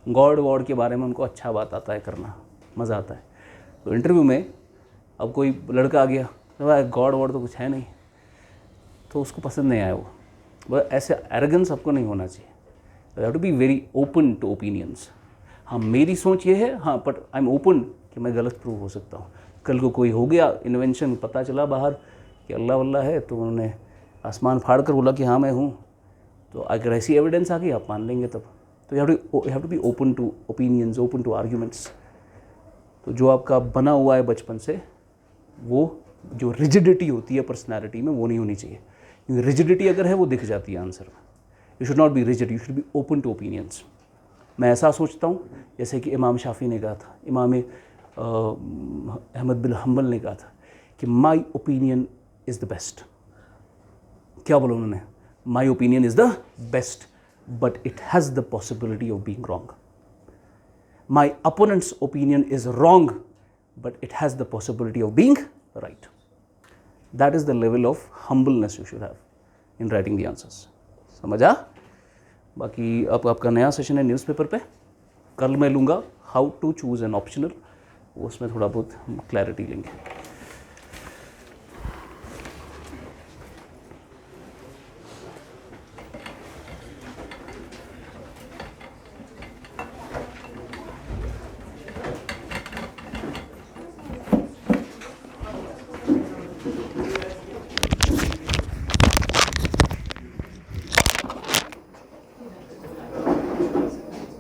God वॉड के बारे में उनको अच्छा बात आता है करना, मज़ा आता है। तो इंटरव्यू में अब कोई लड़का आ गया, तो भाई गॉड वॉड तो कुछ है नहीं, तो उसको पसंद नहीं आया वो। बस ऐसे एरोगेंस आपको नहीं होना चाहिए। You have to be very open to opinions. हाँ, मेरी सोच ये है, हाँ, बट आई एम ओपन कि मैं गलत प्रूव हो सकता हूँ। कल को कोई हो गया इन्वेंशन, पता चला बाहर कि अल्लाह वल्लाह है, तो उन्होंने आसमान फाड़ कर बोला कि हाँ मैं हूँ, तो अगर ऐसी एविडेंस आ गई आप मान लेंगे तब। तो you have to be open to opinions, open to arguments. तो जो आपका बना हुआ है बचपन से, वो जो रिजिडिटी होती है पर्सनैलिटी में, वो नहीं होनी चाहिए। क्योंकि रिजिडिटी अगर है वो दिख जाती है आंसर में। You should not be rigid, you should be open to opinions. मैं ऐसा सोचता हूँ जैसे कि इमाम शाफी ने कहा था, इमाम अहमद बिन हम्बल ने कहा था कि my opinion is the best. क्या बोला उन्होंने? My opinion is the best, but it has the possibility of being wrong. My opponents opinion is wrong, but it has the possibility of being right. That is the level of humbleness you should have in writing the answers. समझा? बाकी अब आपका नया session है newspaper पे। कल मैं लूँगा how to choose an optional, उसमें थोड़ा बहुत क्लैरिटी लेंगे।